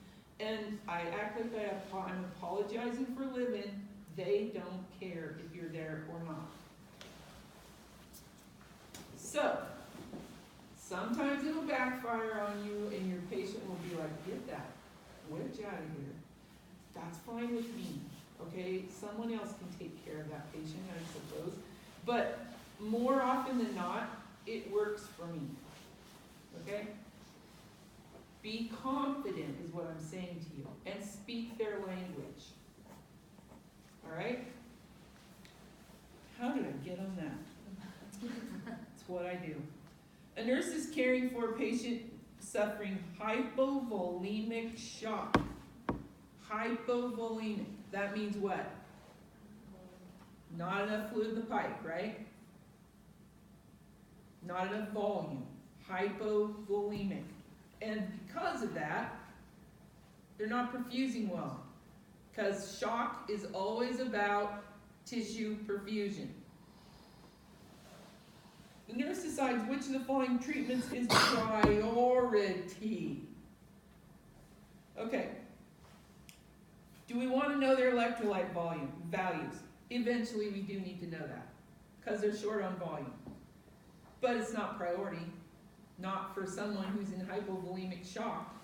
and I act like I'm apologizing for living, they don't care if you're there or not. So, sometimes it'll backfire on you and your patient will be like, get that witch out of here. That's fine with me, okay? Someone else can take care of that patient, I suppose. But more often than not, it works for me, okay? Be confident is what I'm saying to you, and speak their language. All right? How did I get on that? That's what I do. A nurse is caring for a patient suffering hypovolemic shock. Hypovolemic. That means what? Not enough fluid in the pipe, right? Not enough volume. Hypovolemic. And because of that, they're not perfusing well. Because shock is always about tissue perfusion. The nurse decides which of the following treatments is priority. Okay. Do we want to know their electrolyte values? Eventually we do need to know that, because they're short on volume. But it's not priority, not for someone who's in hypovolemic shock.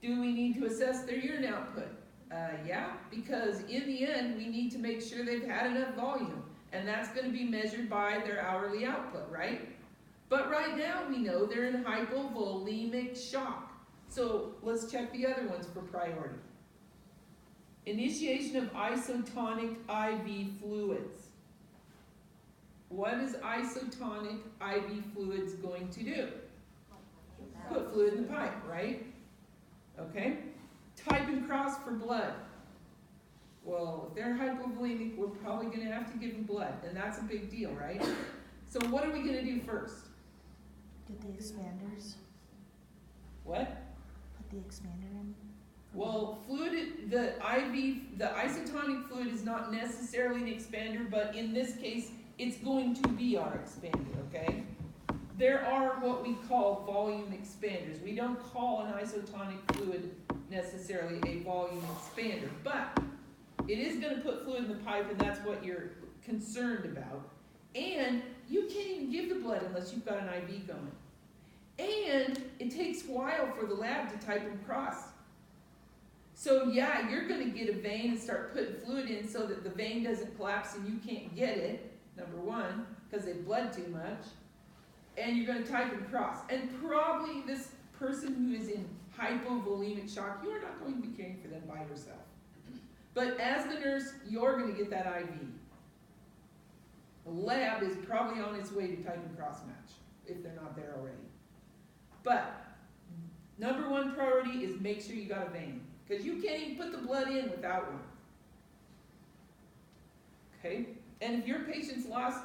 Do we need to assess their urine output? Yeah, because in the end we need to make sure they've had enough volume. And that's going to be measured by their hourly output, right? But right now we know they're in hypovolemic shock. So let's check the other ones for priority. Initiation of isotonic IV fluids. What is isotonic IV fluids going to do? Put fluid in the pipe, right? Okay. Type and cross for blood. Well, if they're hypovolemic, we're probably going to have to give them blood, and that's a big deal, right? So what are we going to do first? Get the expanders. What? Put the expander in. Well, fluid, the isotonic fluid is not necessarily an expander, but in this case, it's going to be our expander, okay? There are what we call volume expanders. We don't call an isotonic fluid necessarily a volume expander, but it is going to put fluid in the pipe, and that's what you're concerned about. And you can't even give the blood unless you've got an IV going. And it takes a while for the lab to type and cross. So yeah, you're going to get a vein and start putting fluid in so that the vein doesn't collapse and you can't get it, number one, because they bled too much. And you're going to type and cross. And probably this person who is in hypovolemic shock, you are not going to be caring for them by yourself. But as the nurse, you're going to get that IV. The lab is probably on its way to type and cross match, if they're not there already. But number one priority is make sure you got a vein, because you can't even put the blood in without one. Okay? And if your patient's lost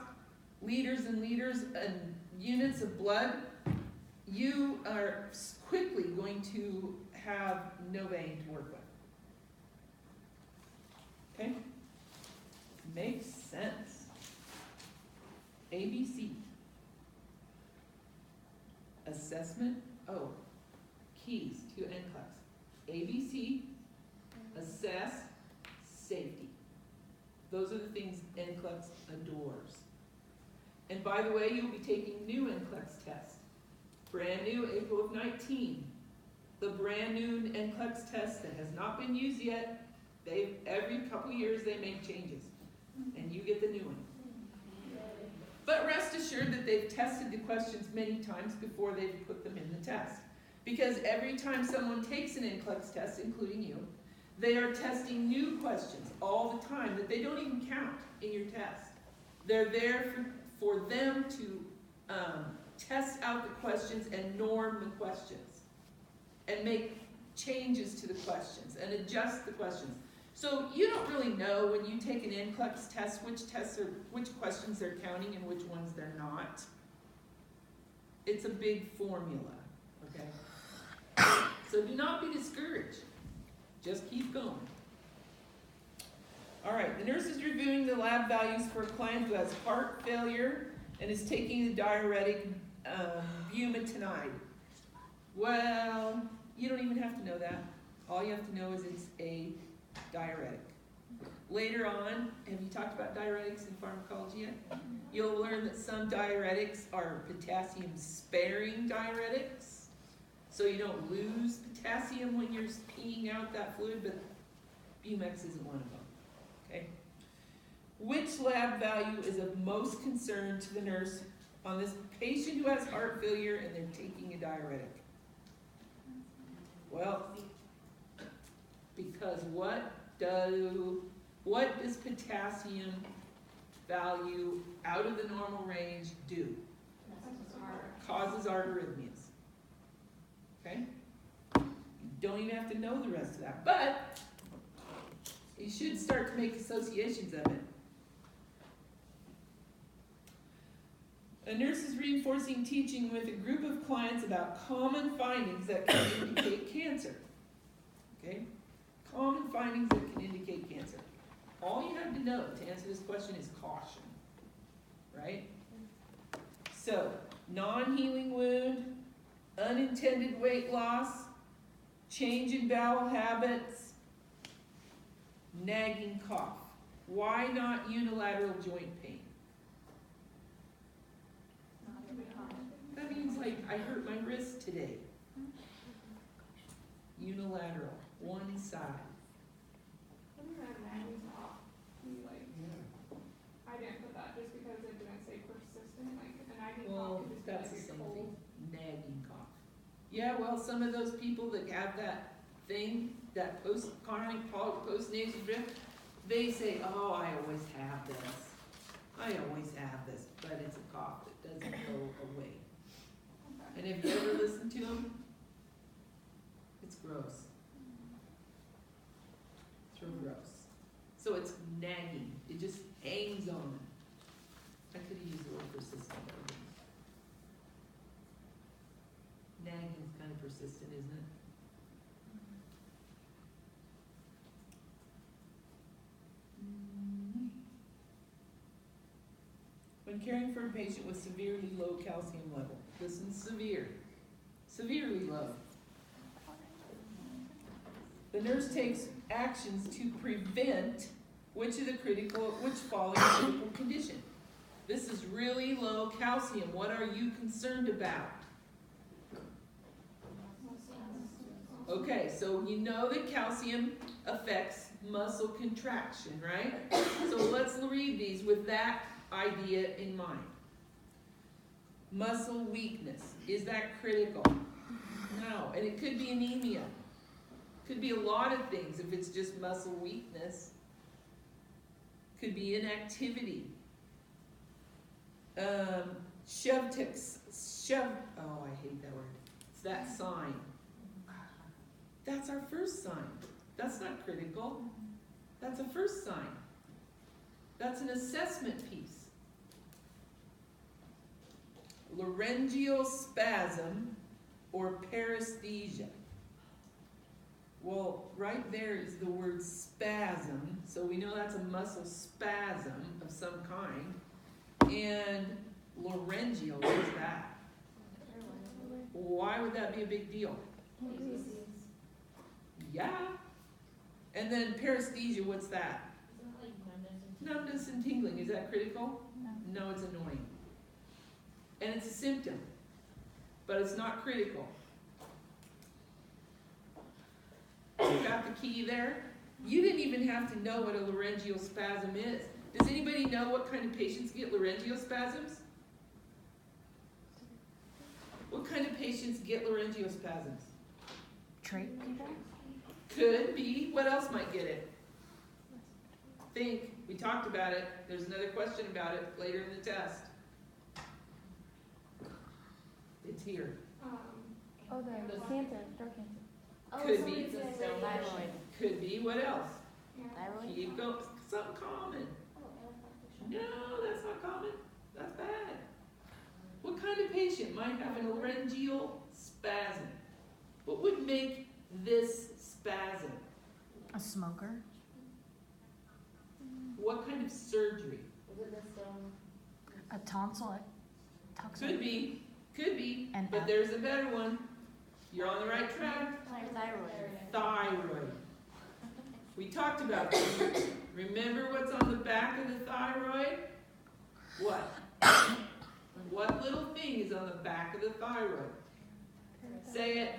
liters and liters and units of blood, you are quickly going to have no vein to work with. Okay? Makes sense. ABC. Assessment. Oh, keys to NCLEX. ABC, assess, safety. Those are the things NCLEX adores. And by the way, you'll be taking new NCLEX tests. Brand new, April of 19. The brand new NCLEX test that has not been used yet. Every couple years they make changes, and you get the new one. But rest assured that they've tested the questions many times before they've put them in the test. Because every time someone takes an NCLEX test, including you, they are testing new questions all the time that they don't even count in your test. They're there for them to test out the questions and norm the questions and make changes to the questions and adjust the questions. So you don't really know when you take an NCLEX test which questions they're counting and which ones they're not. It's a big formula, okay? So do not be discouraged. Just keep going. All right, the nurse is reviewing the lab values for a client who has heart failure and is taking the diuretic bumetanide. Well, you don't even have to know that. All you have to know is it's a diuretic. Later on, have you talked about diuretics in pharmacology yet? You'll learn that some diuretics are potassium-sparing diuretics, so you don't lose potassium when you're peeing out that fluid, but Bumex isn't one of them, okay? Which lab value is of most concern to the nurse on this patient who has heart failure and they're taking a diuretic? Well, because what does potassium value out of the normal range do? Causes arrhythmias. Okay? You don't even have to know the rest of that, but you should start to make associations of it. A nurse is reinforcing teaching with a group of clients about common findings that can indicate cancer. Okay? Common findings that can indicate cancer. All you have to know to answer this question is caution. Right? So, non-healing wound, unintended weight loss, change in bowel habits, nagging cough. Why not unilateral joint pain? That means like, I hurt my wrist today. Unilateral, one side. I didn't put that just because it didn't say persistent, like, and I didn't Well, cough, it just that's the like same a cold. thing, nagging cough. Yeah, well, some of those people that have that thing, that chronic postnasal drip, they say, oh, I always have this. I always have this, but it's a cough that doesn't go away. And if you ever listen to them, it's gross. It's real gross. So it's nagging. It just hangs on. I could have used the word persistent. But nagging is kind of persistent, isn't it? When caring for a patient with severely low calcium level, listen, severe, severely low. The nurse takes actions to prevent which following critical condition. This is really low calcium. What are you concerned about? Okay, so you know that calcium affects muscle contraction, right? So let's read these with that idea in mind. Muscle weakness, is that critical? No, and it could be anemia. Could be a lot of things if it's just muscle weakness. Could be inactivity. Oh, I hate that word. It's that sign. That's our first sign. That's not critical. That's a first sign. That's an assessment piece. Laryngeal spasm or paresthesia. Well, right there is the word spasm, so we know that's a muscle spasm of some kind. And laryngeal, what is that? Why would that be a big deal? Yeah. And then paresthesia, what's that? Numbness and tingling, is that critical? No, it's annoying. And it's a symptom, but it's not critical. You got the key there? You didn't even have to know what a laryngeal spasm is. Does anybody know what kind of patients get laryngeal spasms? What kind of patients get laryngeal spasms? Trach people? Could be. What else might get it? Think. We talked about it. There's another question about it later in the test. It's here. Oh, the cancer, throat cancer. Could be. Thyroid. Could be. What else? Thyroid? Keep going. Something common. No, that's not common. That's bad. What kind of patient might have a laryngeal spasm? What would make this spasm? A smoker? what kind of surgery? Was it this, A tonsil, Could be, And but there's a better one. You're on the right track. thyroid? Thyroid. We talked about this. Remember what's on the back of the thyroid? What? What little thing is on the back of the thyroid? Say it.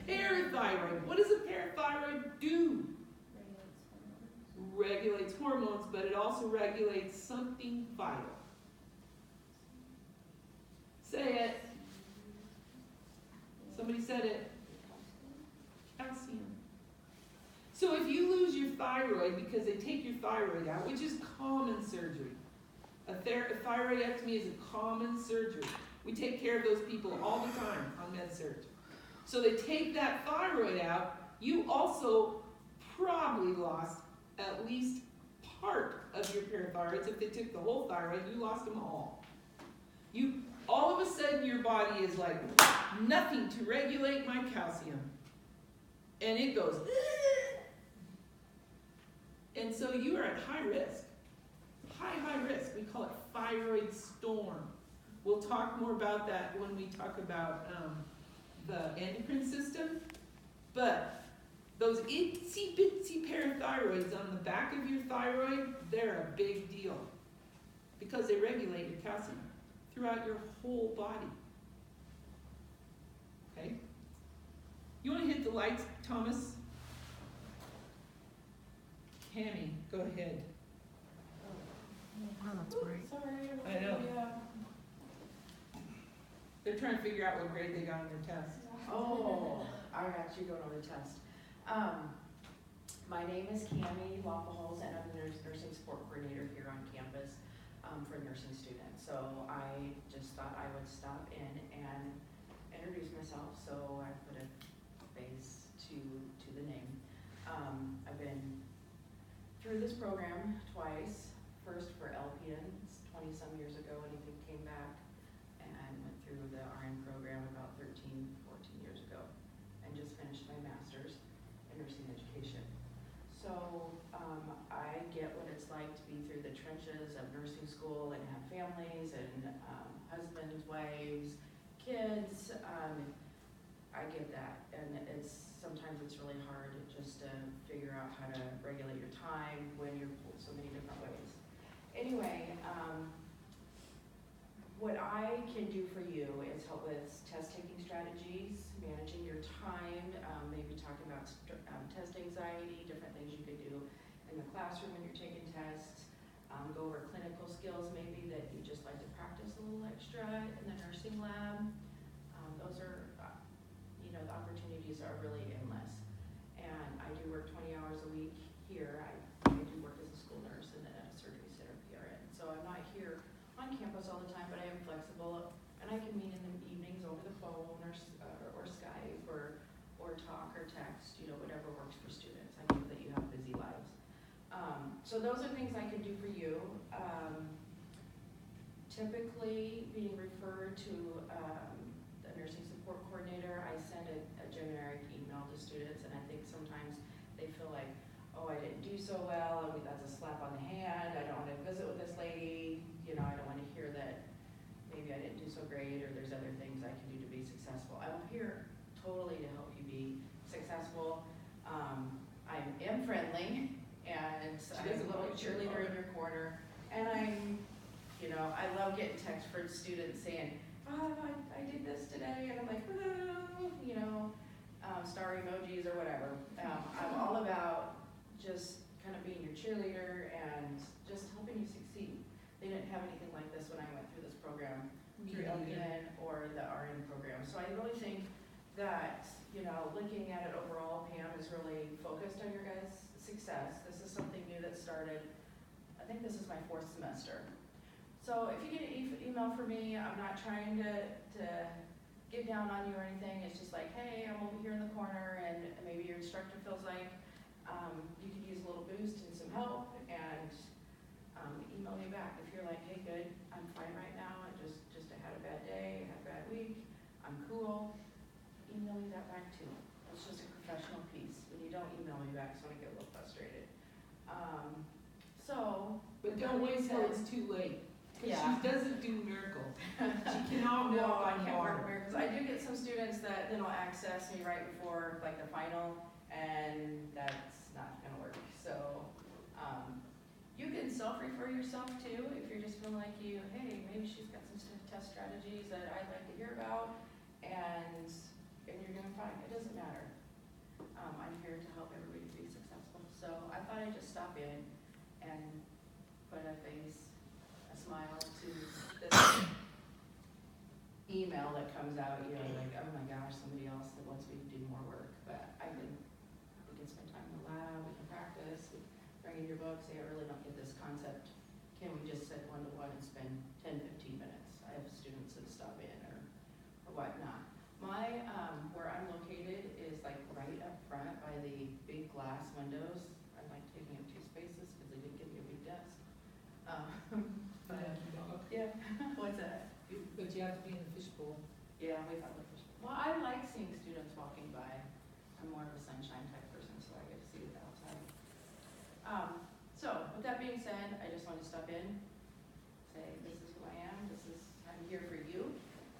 Parathyroid. What does a parathyroid do? Regulates hormones, but it also regulates something vital. Say it. Somebody said it. Calcium. So if you lose your thyroid because they take your thyroid out, which is common surgery, a thyroidectomy is a common surgery. We take care of those people all the time on med-surg. So they take that thyroid out, you also probably lost at least part of your parathyroids. If they took the whole thyroid, you lost them all. All of a sudden your body is like, nothing to regulate my calcium. And it goes, and so you are at high risk. High risk. We call it thyroid storm. We'll talk more about that when we talk about the endocrine system. But those itsy bitsy parathyroids on the back of your thyroid, they're a big deal because they regulate your calcium throughout your whole body. Okay? You want to hit the lights, Thomas? Tammy, go ahead. Wow, that's great. Sorry. I know. They're trying to figure out what grade they got on their test. Oh, I actually don't know the test. My name is Cammie Waffleholes, and I'm the nursing support coordinator here on campus for nursing students. So I just thought I would stop in and introduce myself, so I put a face to the name. I've been through this program twice, first for LPNs 20-some years ago, and he came back and went through the RN program about 13, 14 years ago, and just finished my master's in nursing education. So I get what it's like to be through the trenches of nursing school and have families and husbands, wives, kids. I get that, and sometimes it's really hard just to figure out how to regulate your time when you're pulled so many different ways. Anyway, what I can do for you is help with test-taking strategies, managing your time, maybe talking about test anxiety, different things you could do in the classroom when you're taking tests, go over clinical skills maybe that you just like to practice a little extra in the nursing lab. Those are, the opportunities are really endless. And I do work 20 hours a week here. I do work as a school nurse and then at a surgery center PRN. So I'm not here on campus all the time, but I am flexible, and I can meet in the evenings over the phone or Skype or talk or text, whatever works for students. I know that you have busy lives. So those are things I can do for you. Typically being referred to the nursing support coordinator, I send a generic email to students, and I think sometimes they feel like, oh, I didn't do so well, and that's a slap on the hand, I don't want to visit with this lady, I don't want to hear that maybe I didn't do so great, or there's other things I can do to be successful. I'm here totally to help you be successful. I am friendly, and I'm a little cheerleader in your corner, and I love getting texts from students saying, oh, I did this today, and I'm like, oh, star emojis or whatever. I'm all about just kind of being your cheerleader and just helping you succeed. They didn't have anything like this when I went through this program, through LPN or the RN program. So I really think that, looking at it overall, Pam is really focused on your guys' success. This is something new that started, I think this is my 4th semester. So if you get an email from me, I'm not trying to get down on you or anything. It's just like, hey, I'm over here in the corner, and maybe your instructor feels like you could use a little boost and some help, and email me back. If you're like, hey, good, I'm fine right now, I just had a bad day, had a bad week, I'm cool, email me that back too. It's just a professional piece. When you don't email me back, so I get a little frustrated. But don't wait till it's too late, cause Yeah. she doesn't do miracles. She cannot No, walk I on can't work water. miracles. I do get some students that then will access me right before like the final, and that's not gonna work. So, you can self-refer yourself too, if you're just feeling like hey, maybe she's got some test strategies that I'd like to hear about, and you're doing fine. It doesn't matter. I'm here to help everybody be successful. So I thought I'd just stop in and put a face, a smile to this email that comes out, like, oh my gosh, somebody else that wants me to do more work. But we can spend time in the lab, we can practice, we bring in your books, say, I really don't get this concept. Can we just sit one-to-one and spend 10, 15 minutes? I have students that stop in or whatnot. My, where I'm located is like right up front by the big glass windows. I like taking up 2 spaces because they didn't give me a big desk. But, yeah, what's that? But you have to be in the fishbowl. Yeah, we thought the first. Well, I like seeing students walking by. I'm more of a sunshine type person, so I get to see it outside. So with that being said, I just want to stop in, say this is who I am. I'm here for you,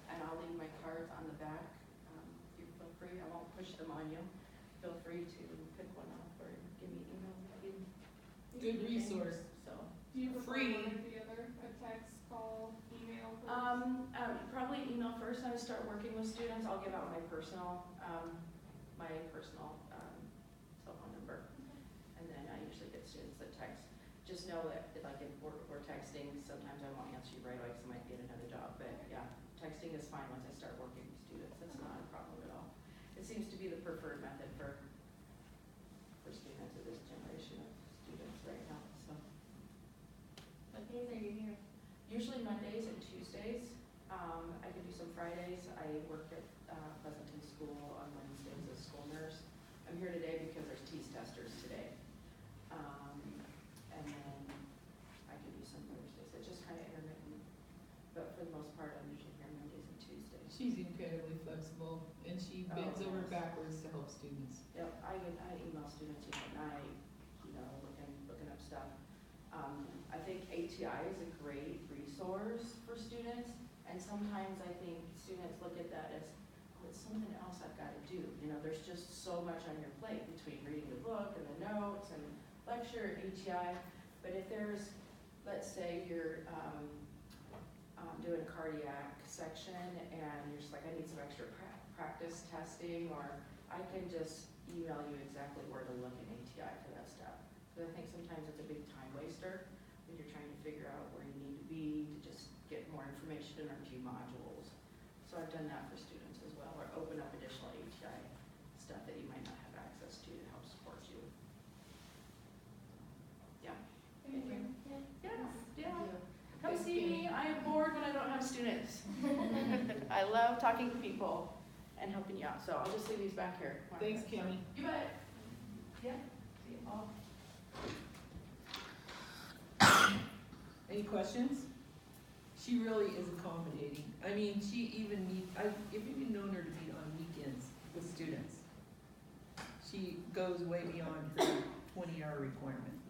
and I'll leave my cards on the back. You feel free. I won't push them on you. Feel free to pick one up or give me email. Good resource. So. Do you prefer Free. one or the other, a text, call, email? first? Probably email first. When I start working with students, I'll give out my personal cell phone number, and then I usually get students that text. Just know that, like, if we're texting, sometimes I won't answer you right away because I might get another job. But yeah, texting is fine once I start working with students. That's not a problem at all. It seems to be the preferred method for students of this generation of students right now. So. What days are you here? Usually Mondays and Tuesdays. I can do some Fridays. I work at Pleasanton School on Wednesdays as school nurse. I'm here today because there's TEAS testers today. And then I can do some Thursdays. It's just kind of intermittent. But for the most part, I'm usually here Mondays and Tuesdays. She's incredibly flexible, and she bends Oh, over yes. backwards to help students. Yep, I email students even at night, looking up stuff. I think ATI is a great resource for students, and sometimes I think students look at that as, oh, it's something else I've got to do. There's just so much on your plate between reading the book and the notes and lecture at ATI. But if there's, let's say you're doing a cardiac section and you're just like, I need some extra practice testing, or I can just email you exactly where to look in ATI for that stuff. Because I think sometimes it's a big time waster when you're trying to figure out where you need to be to just get more information in our few modules. So I've done that for students as well, or open up additional ATI stuff that you might not have access to help support you. Yeah. Thank you. Yeah. Come see me. I am bored when I don't have students. I love talking to people and helping you out. So I'll just leave these back here. Thanks, Kimmy. You bet. Yeah. See you all. Any questions? She really is accommodating. I mean, she even I've even known her to meet on weekends with students. She goes way beyond her 20-hour requirement.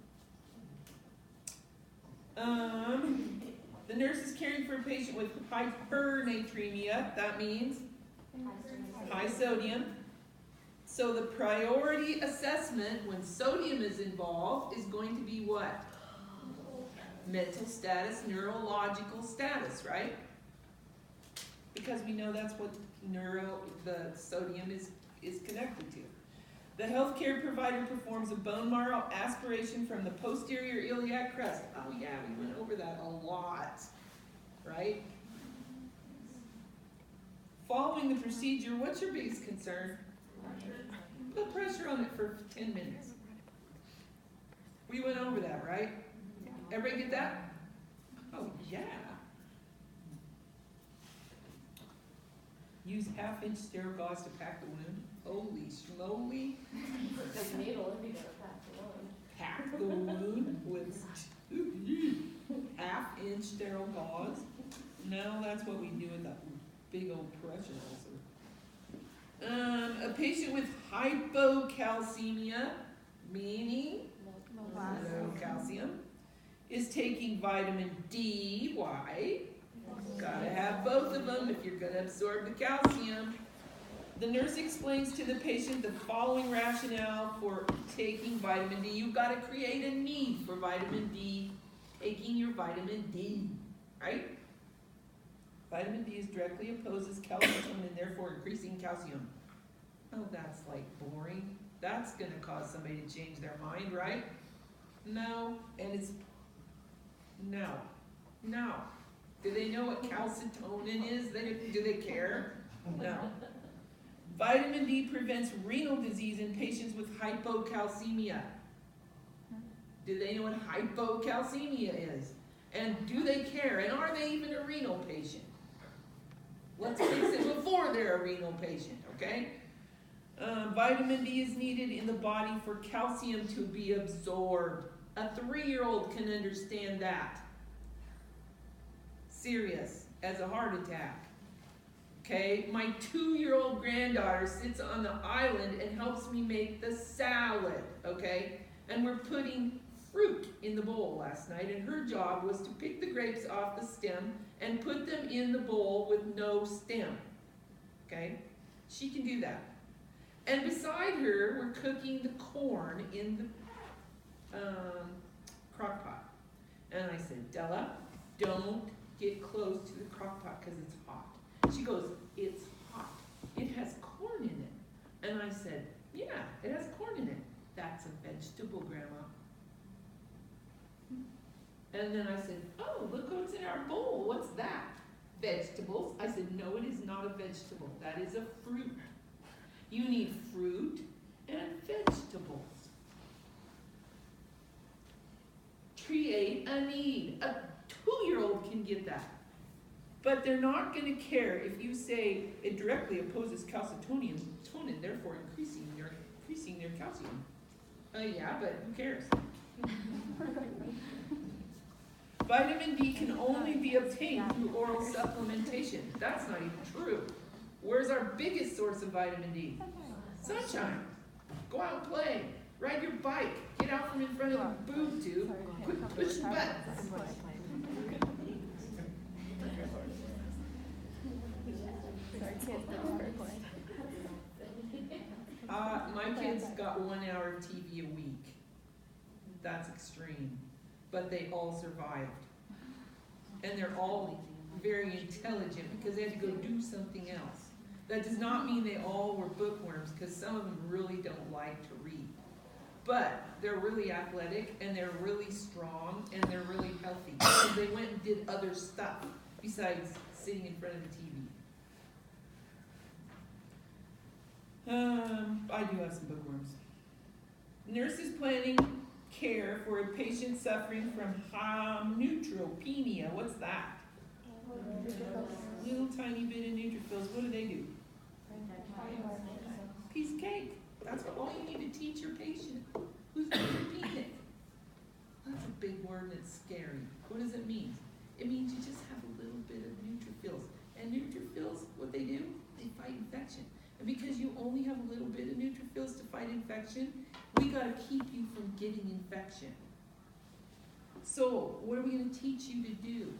The nurse is caring for a patient with hypernatremia. That means high sodium. So the priority assessment when sodium is involved is going to be what? Mental status, neurological status, right? Because we know that's what the sodium is connected to. The healthcare provider performs a bone marrow aspiration from the posterior iliac crest. Oh yeah, we went over that a lot, right? Following the procedure, what's your biggest concern? Put pressure on it for 10 minutes. We went over that, right? Everybody get that? Oh, yeah. Use half-inch sterile gauze to pack the wound. Holy schmoly. The needle, if you gotta pass the load. Pack the wound with half-inch sterile gauze. No, that's what we do with that big old pressure ulcer. A patient with hypocalcemia, meaning no calcium, is taking vitamin D. Why? Gotta have both of them if you're gonna absorb the calcium. The nurse explains to the patient the following rationale for taking vitamin D. You've gotta create a need for vitamin D, taking your vitamin D, right? Vitamin D is directly opposes calcium and therefore increasing calcium. Oh, that's like boring. That's gonna cause somebody to change their mind, right? No, and it's, no. Do they know what calcitonin is? Do they care? No. Vitamin D prevents renal disease in patients with hypocalcemia. Do they know what hypocalcemia is? And do they care? And are they even a renal patient? Let's fix it before they're a renal patient, okay? Vitamin D is needed in the body for calcium to be absorbed. A 3-year-old can understand that. Serious, as a heart attack. Okay, my 2-year-old granddaughter sits on the island and helps me make the salad, okay? And we're putting fruit in the bowl last night, and her job was to pick the grapes off the stem and put them in the bowl with no stem, okay? She can do that. And beside her, we're cooking the corn in the crock pot. And I said, Della, don't get close to the crock pot because it's hot. She goes, it's hot. It has corn in it. And I said, yeah, it has corn in it. That's a vegetable, Grandma. And then I said, oh, look what's in our bowl. What's that? Vegetables. I said, no, it is not a vegetable. That is a fruit. You need fruit and vegetables. Create a need. A 2-year-old can get that. But they're not going to care if you say it directly opposes calcitonin, therefore increasing their calcium. Yeah, but who cares? Vitamin D can only be obtained through oral supplementation. That's not even true. Where's our biggest source of vitamin D? Sunshine. Go out and play. Ride your bike. Get out from in front of the boob tube. Quit pushing buttons. My kids got 1 hour of TV a week. That's extreme. But they all survived. And they're all very intelligent because they had to go do something else. That does not mean they all were bookworms, because some of them really don't like to read. But they're really athletic, and they're really strong, and they're really healthy. Because they went and did other stuff besides sitting in front of the TV. I do have some bookworms. Nurses planning care for a patient suffering from neutropenia. What's that? Little tiny bit of neutrophils. What do? Piece of cake. That's all you need to teach your patient. Who's neutropenic? That's a big word and it's scary. What does it mean? It means you just have a little bit of neutrophils. And neutrophils, what they do? They fight infection. And because you only have a little bit of neutrophils to fight infection, we gotta keep you from getting infection. So, what are we gonna teach you to do?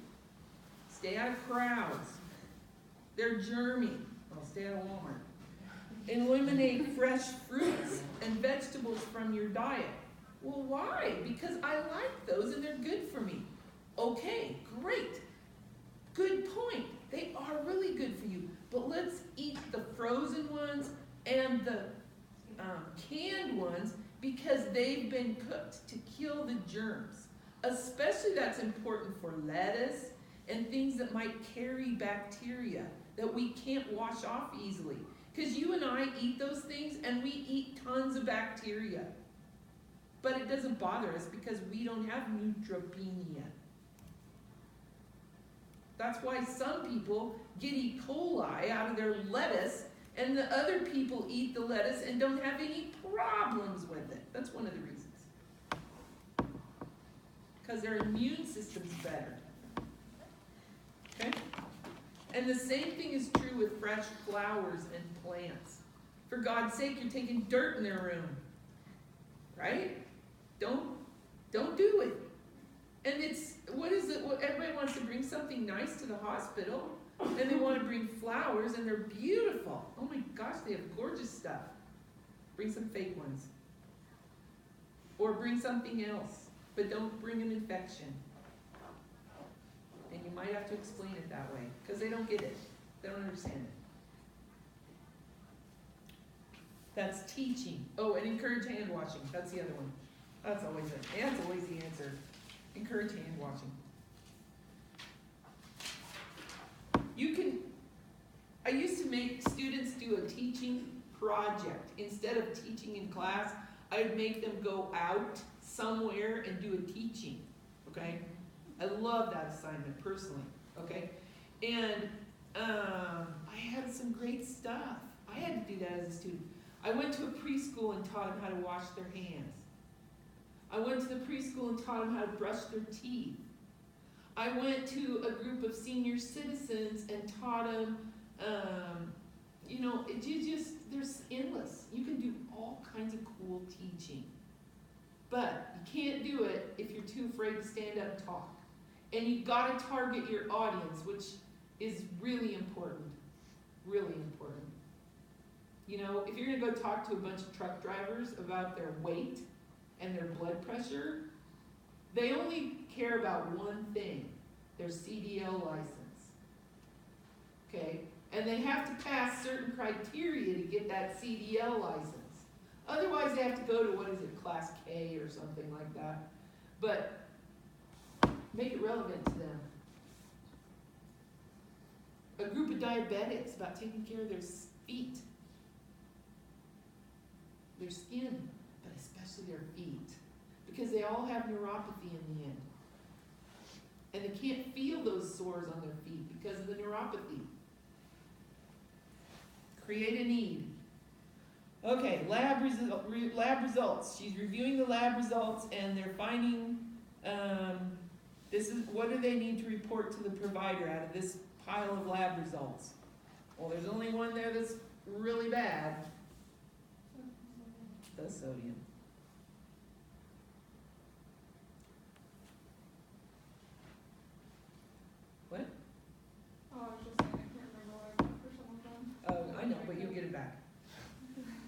Stay out of crowds. They're germy. Well, stay out of Walmart. Eliminate fresh fruits and vegetables from your diet. Well, why? Because I like those and they're good for me. Okay, great. Good point. They are really good for you. But let's eat the frozen ones and the canned ones because they've been cooked to kill the germs. Especially that's important for lettuce and things that might carry bacteria that we can't wash off easily. Because you and I eat those things and we eat tons of bacteria. But it doesn't bother us because we don't have neutropenia. That's why some people get E. coli out of their lettuce and the other people eat the lettuce and don't have any problems with it. That's one of the reasons. Because their immune system's better. Okay? And the same thing is true with fresh flowers and plants. For God's sake, you're taking dirt in their room. Right? Don't do it. And it's, what is it, everybody wants to bring something nice to the hospital, and they wanna bring flowers, and they're beautiful. Oh my gosh, they have gorgeous stuff. Bring some fake ones. Or bring something else, but don't bring an infection. And you might have to explain it that way, because they don't get it. They don't understand it. That's teaching. Oh, and encourage hand washing. That's the other one. That's always the answer. Encourage hand washing. I used to make students do a teaching project. Instead of teaching in class, I'd make them go out somewhere and do a teaching, okay? I love that assignment personally, okay? And I had some great stuff. I had to do that as a student. I went to a preschool and taught them how to wash their hands. I went to the preschool and taught them how to brush their teeth. I went to a group of senior citizens and taught them, there's endless. You can do all kinds of cool teaching. But you can't do it if you're too afraid to stand up and talk. And you gotta target your audience, which is really important. Really important. You know, if you're gonna go talk to a bunch of truck drivers about their weight and their blood pressure, they only care about one thing, their CDL license. Okay? And they have to pass certain criteria to get that CDL license. Otherwise, they have to go to, Class K or something like that. But make it relevant to them. A group of diabetics about taking care of their feet, their skin, but especially their feet, because they all have neuropathy in the end. And they can't feel those sores on their feet because of the neuropathy. Create a need. Okay, lab results. She's reviewing the lab results and they're finding, what do they need to report to the provider out of this pile of lab results? Well, there's only one there that's really bad. The sodium. What? Oh, I was just saying, I can't remember what I got for some of them. Oh, I know, but you'll get it back.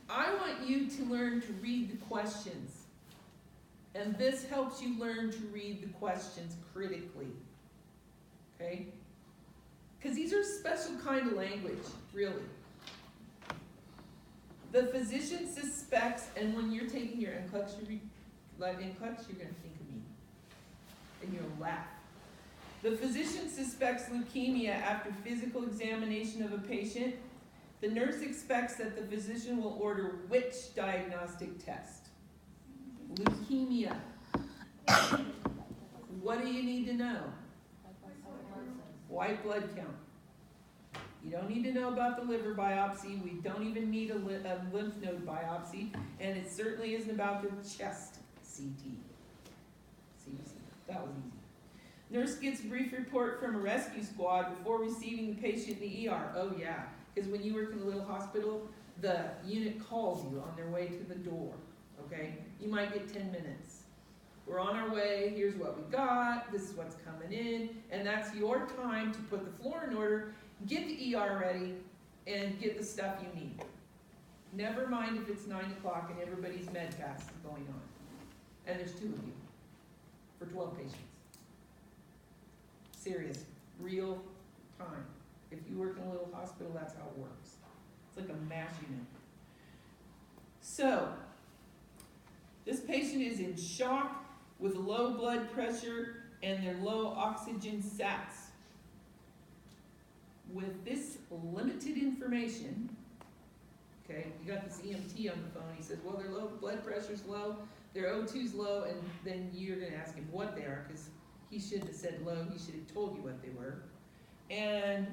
I want you to learn to read the questions. And this helps you learn to read the questions critically. Okay? Because these are special kind of language, really. The physician suspects, and when you're taking your NCLEX, you're going to think of me. And you'll laugh. The physician suspects leukemia after physical examination of a patient. The nurse expects that the physician will order which diagnostic test? Leukemia. What do you need to know? White blood count. You don't need to know about the liver biopsy. We don't even need a lymph node biopsy. And it certainly isn't about the chest CT. That was easy. Nurse gets a brief report from a rescue squad before receiving the patient in the ER. Oh yeah, because when you work in a little hospital, the unit calls you on their way to the door, okay? You might get 10 minutes. We're on our way, here's what we got, this is what's coming in, and that's your time to put the floor in order, get the ER ready, and get the stuff you need. Never mind if it's 9 o'clock and everybody's med pass is going on. And there's 2 of you for 12 patients. Serious, real time. If you work in a little hospital, that's how it works. It's like a mass unit. So, this patient is in shock with low blood pressure and their low oxygen sats. With this limited information, okay, you got this EMT on the phone, he says, well, their low blood pressure's low, their O2's low, and then you're gonna ask him what they are, because he shouldn't have said low, he should have told you what they were. And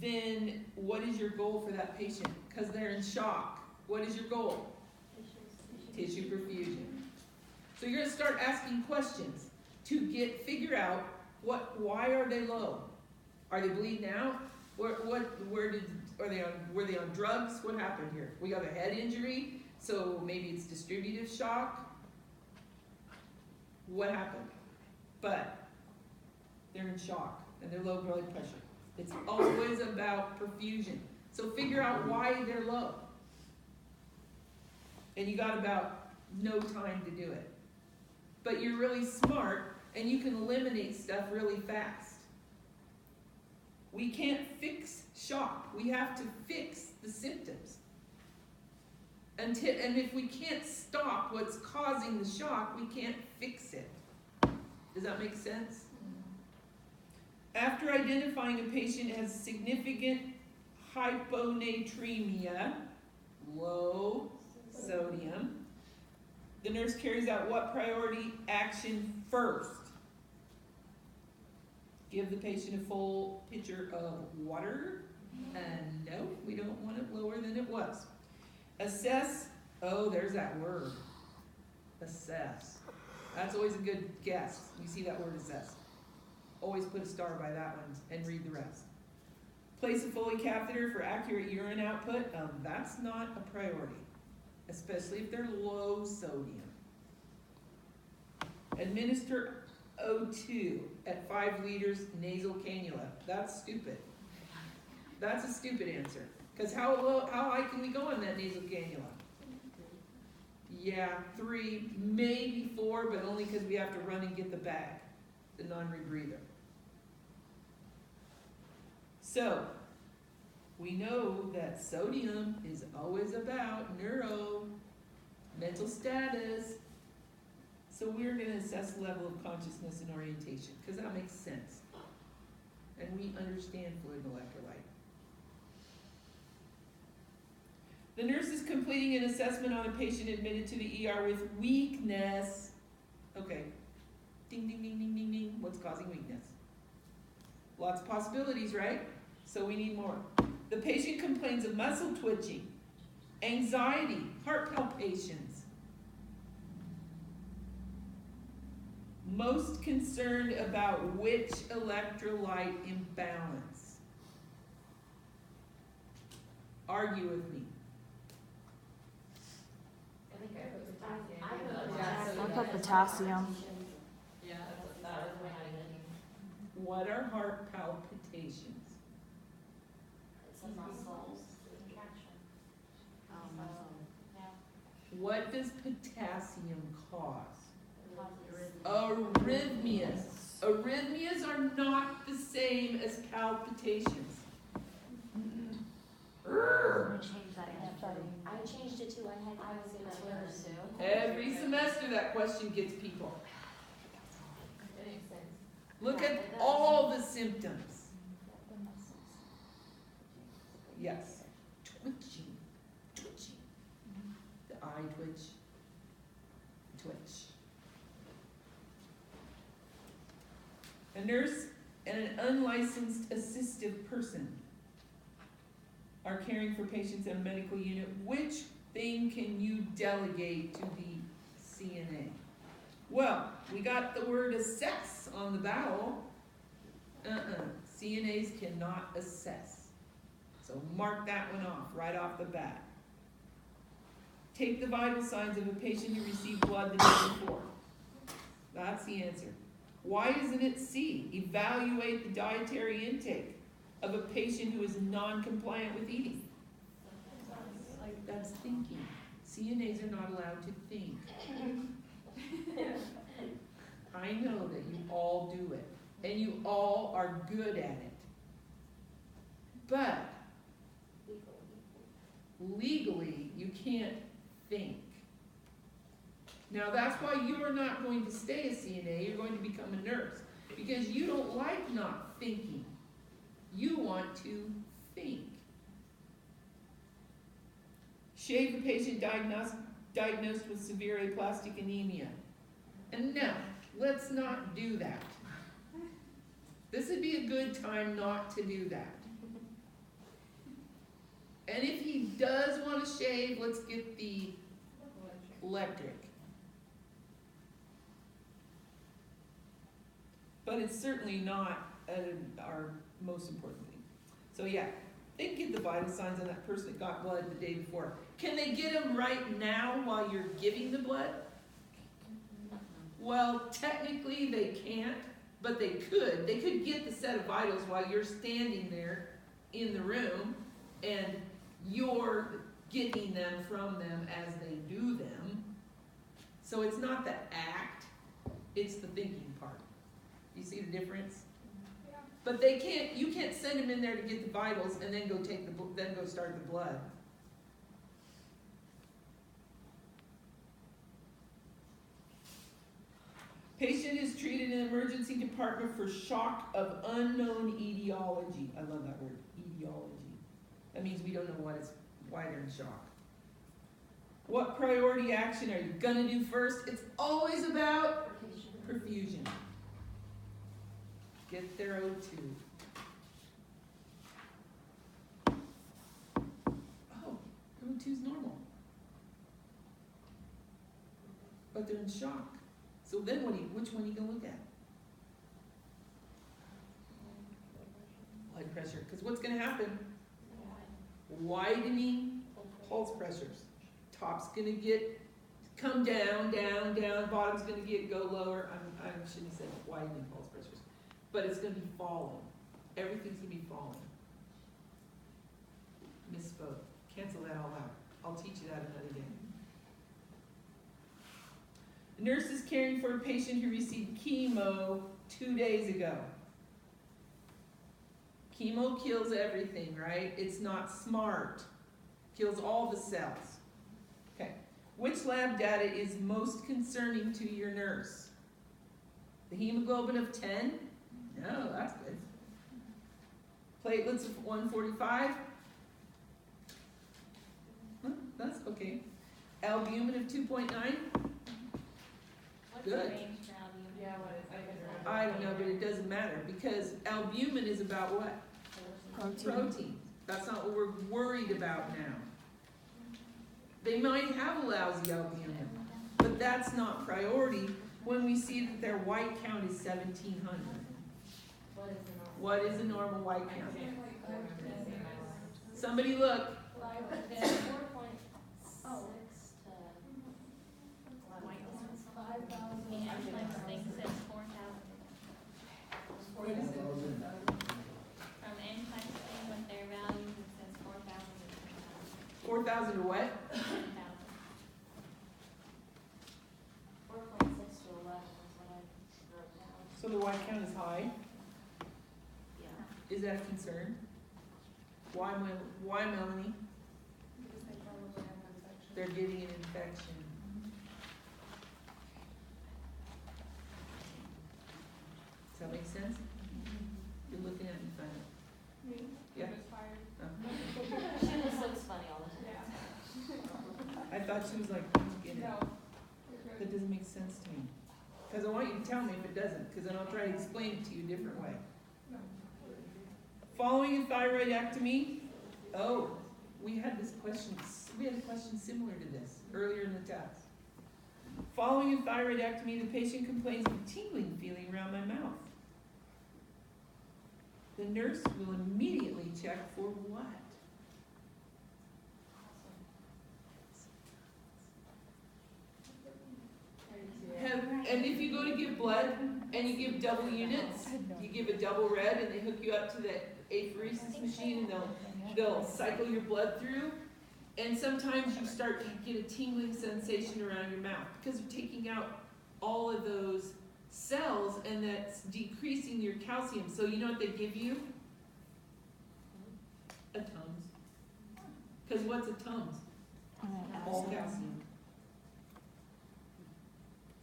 then what is your goal for that patient? Because they're in shock. What is your goal? Tissue perfusion. So you're going to start asking questions to figure out why are they low? Are they bleeding out? Were they on drugs? What happened here? We have a head injury, so maybe it's distributive shock. What happened? but they're in shock and they're low blood pressure. It's always about perfusion. So figure out why they're low. And you got about no time to do it. But you're really smart and you can eliminate stuff really fast. We can't fix shock. We have to fix the symptoms. And if we can't stop what's causing the shock, we can't fix it. Does that make sense? After identifying a patient has significant hyponatremia, low sodium, the nurse carries out what priority action first? Give the patient a full pitcher of water? No, we don't want it lower than it was. Assess, oh, there's that word. Assess. That's always a good guess. You see that word assess. Always put a star by that one and read the rest. Place a Foley catheter for accurate urine output. That's not a priority, especially if they're low sodium. Administer O2 at 5 liters nasal cannula. That's stupid. That's a stupid answer. Because how high can we go on that nasal cannula? Yeah, 3, maybe 4, but only because we have to run and get the bag, the non-rebreather. So, we know that sodium is always about mental status. So we're going to assess level of consciousness and orientation, because that makes sense. And we understand fluid and electrolyte. The nurse is completing an assessment on a patient admitted to the ER with weakness. Okay. Ding, ding, ding, ding, ding, ding. What's causing weakness? Lots of possibilities, right? So we need more. The patient complains of muscle twitching, anxiety, heart palpitations. Most concerned about which electrolyte imbalance? Argue with me. I put potassium. Yeah, that was when I did. What are heart palpitations? It's a muscle contraction. Yeah. What does potassium cause? Arrhythmia. Arrhythmias. Arrhythmias are not the same as palpitations. I changed it too, I was in tears. Every semester that question gets people. It makes sense. Look at all the symptoms. Yes. Twitching. Twitching. The eye twitch. Twitch. A nurse and an unlicensed assistive person are caring for patients in a medical unit. Which thing can you delegate to the CNA? Well, we got the word assess on the bowel. CNAs cannot assess. So mark that one off right off the bat. Take the vital signs of a patient who received blood the day before. That's the answer. Why isn't it C? Evaluate the dietary intake of a patient who is non-compliant with eating. That's thinking. CNAs are not allowed to think. I know that you all do it, and you all are good at it. But legally, you can't think. Now that's why you are not going to stay a CNA, you're going to become a nurse, because you don't like not thinking. You want to think. Shave a patient diagnosed with severe aplastic anemia. And no, let's not do that. This would be a good time not to do that. And if he does want to shave, let's get the electric. But it's certainly not our most important thing. So yeah, they can get the vital signs on that person that got blood the day before. Can they get them right now while you're giving the blood? Well, technically they can't, but they could. They could get the set of vitals while you're standing there in the room and you're getting them from them as they do them. So it's not the act, it's the thinking part. You see the difference? Yeah. But they can't, you can't send them in there to get the vitals and then go start the blood. Patient is treated in emergency department for shock of unknown etiology. I love that word, etiology. That means we don't know why they're in shock. What priority action are you gonna do first? It's always about perfusion. Get their O2. Oh, O2's normal. But they're in shock. So then which one are you gonna look at? Blood pressure, because what's gonna happen? Widening pulse pressures. Top's gonna come down, down, down, bottom's gonna go lower. I shouldn't have said widening pulse pressures. But it's gonna be falling. Everything's gonna be falling. Misspoke. Cancel that all out. I'll teach you that another day. The nurse is caring for a patient who received chemo 2 days ago. Chemo kills everything, right? It's not smart. Kills all the cells. Okay. Which lab data is most concerning to your nurse? The hemoglobin of 10? No, that's good. Platelets of 145? That's okay. Albumin of 2.9? What's the Good. range for albumin? Yeah, what is, I don't know, but it doesn't matter because albumin is about what? Protein. That's not what we're worried about now. They might have a lousy albumin, but that's not priority when we see that their white count is 1,700. What is a normal white count? Somebody look. 4.6 to. The NCLEX thing says 4,000. What is it? From NCLEX thing with their values, it says 4,000 to 4,000 or what? 10,000. 4.6 to 11 is what I wrote down. So the white count is high. Yeah. Is that a concern? Why, Melanie? They're getting an infection. Does that make sense? You're looking at me funny. Me? Yeah. I'm just tired. Oh. She just looks funny all the time. I thought she was like, I don't get it. No. You're That good. doesn't make sense to me. Because I want you to tell me if it doesn't, because then I'll try to explain it to you a different way. No. Following a thyroidectomy, oh, we had a question similar to this earlier in the test. Following a thyroidectomy, the patient complains of a tingling feeling around my mouth. The nurse will immediately check for what? And if you go to give blood and you give double units, you give a double red and they hook you up to the apheresis machine and they'll cycle your blood through. And sometimes you start to get a tingling sensation around your mouth because they're taking out all of those cells and that's decreasing your calcium. So you know what they give you? A Tums. Because what's a Tums? All calcium.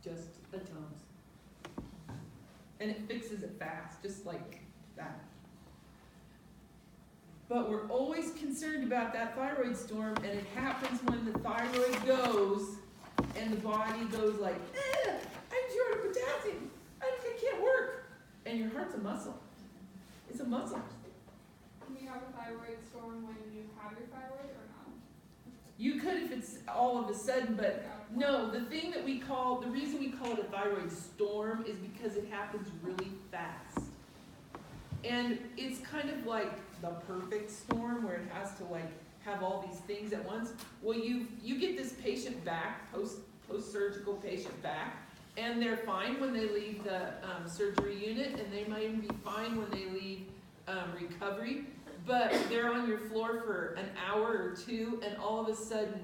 Just a Tums. And it fixes it fast, just like that. But we're always concerned about that thyroid storm, and it happens when the thyroid goes, and the body goes like, I'm short of potassium, I can't work. And your heart's a muscle. It's a muscle. Can you have a thyroid storm when you have your thyroid or not? You could if it's all of a sudden, but no, the reason we call it a thyroid storm is because it happens really fast. And it's kind of like the perfect storm where it has to like have all these things at once. Well, you get this patient back, post-surgical patient back, And they're fine when they leave the surgery unit, and they might even be fine when they leave recovery, but they're on your floor for an hour or two, and all of a sudden,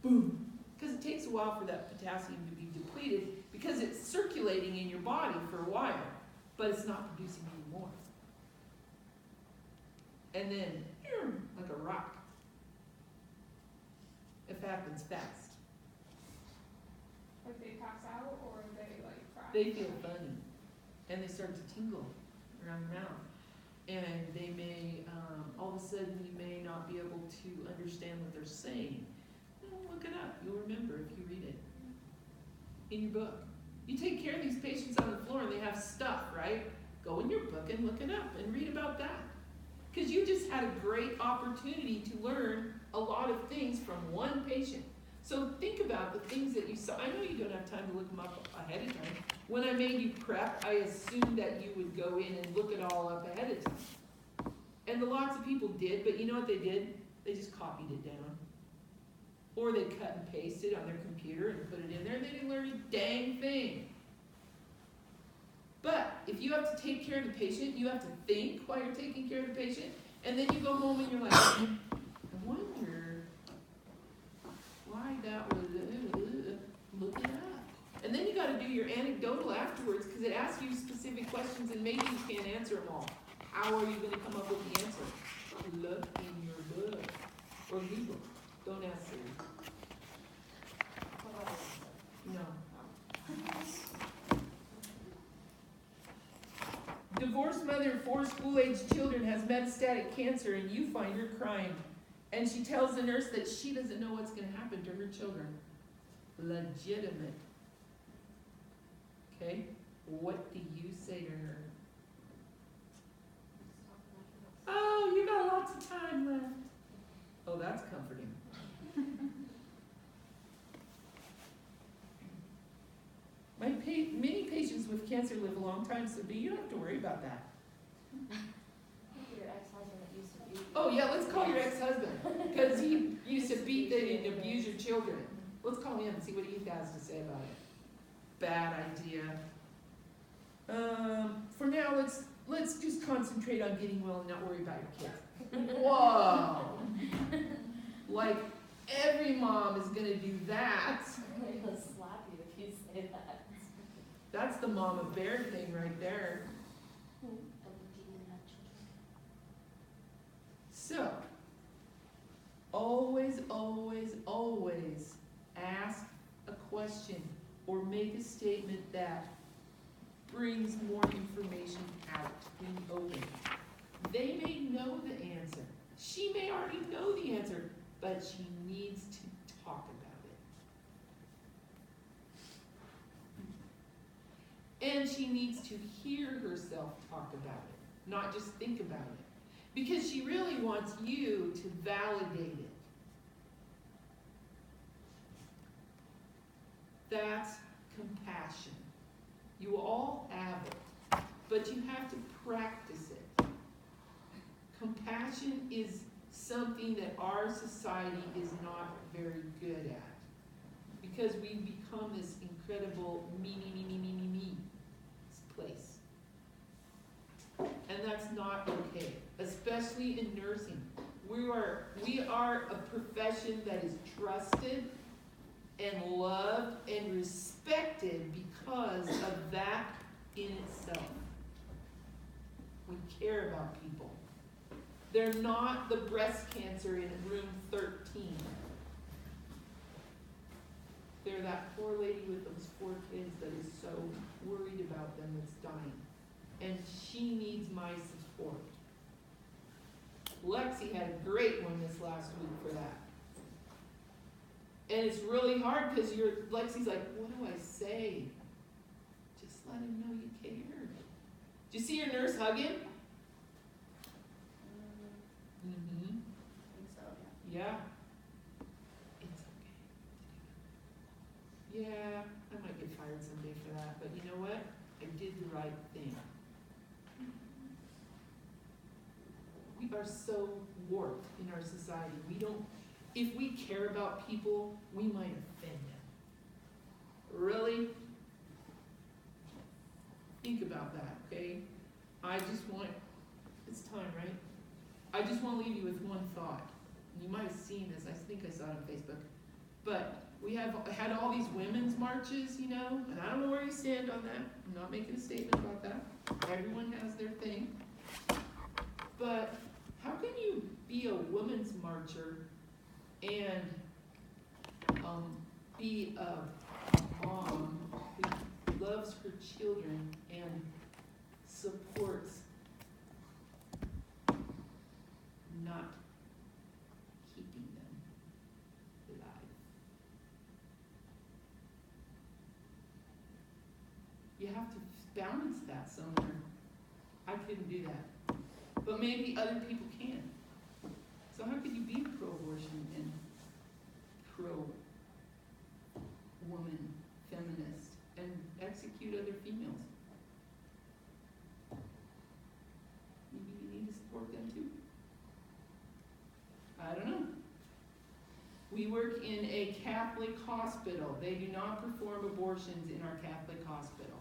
boom, because it takes a while for that potassium to be depleted, because it's circulating in your body for a while, but it's not producing anymore. And then, like a rock. It happens fast. Like they pass out or they like crash? They feel funny, and they start to tingle around the mouth. And they may, all of a sudden, you may not be able to understand what they're saying. Well, look it up. You'll remember if you read it in your book. You take care of these patients on the floor, and they have stuff, right? Go in your book and look it up and read about that. Because you just had a great opportunity to learn a lot of things from one patient. So think about the things that you saw. I know you don't have time to look them up ahead of time. When I made you prep, I assumed that you would go in and look it all up ahead of time. And lots of people did, but you know what they did? They just copied it down. Or they cut and pasted on their computer and put it in there, and they didn't learn a dang thing. But if you have to take care of the patient, you have to think while you're taking care of the patient, and then you go home and you're like, I wonder why that was, look it up. And then you gotta do your anecdotal afterwards, because it asks you specific questions and maybe you can't answer them all. How are you gonna come up with the answer? Look in your book. Or Google. Don't ask Siri. No. Divorced mother of 4 school-aged children has metastatic cancer, and you find her crying. And she tells the nurse that she doesn't know what's going to happen to her children. Legitimate. Okay? What do you say to her? Oh, you got lots of time left. Oh, that's comforting. Many patients with cancer live a long time, so you don't have to worry about that. Your ex-husband that used to be. Oh yeah, let's call your ex-husband, because he used to beat and abuse your children. Let's call him and see what he has to say about it. Bad idea. For now, let's just concentrate on getting well and not worry about your kids. Whoa! Like every mom is gonna do that. I'm gonna slap you if you say that. That's the mama bear thing right there. So, always, always, always ask a question or make a statement that brings more information out when you open it. They may know the answer. She may already know the answer, but she needs to talk about it. And she needs to hear herself talk about it, not just think about it. Because she really wants you to validate it. That's compassion. You all have it, but you have to practice it. Compassion is something that our society is not very good at. Because we've become this incredible me place. And that's not okay, especially in nursing. We are a profession that is trusted and loved and respected because of that in itself. We care about people. They're not the breast cancer in room 13. They're that poor lady with those 4 kids that is so worried about them that's dying. And she needs my support. Lexi had a great one this last week for that. And it's really hard because Lexi's like, what do I say? Just let him know you care. Do you see your nurse hugging? Mm-hmm. I think so, yeah. Yeah. It's okay. Yeah, I might get fired someday for that, but you know what? I did the right thing. We are so warped in our society. If we care about people, we might offend them. Really? I just want, it's time, right? I just wanna leave you with one thought. You might have seen this, I think I saw it on Facebook. But we have had all these women's marches, you know, and I don't know where you stand on that. I'm not making a statement about that. Everyone has their thing. But how can you be a women's marcher and be a mom who loves her children and supports not keeping them alive? You have to balance that somewhere. I couldn't do that. But maybe other people can. So how could you be pro-abortion and pro-woman, feminist, and execute other females? Maybe you need to support them too. I don't know. We work in a Catholic hospital. They do not perform abortions in our Catholic hospital.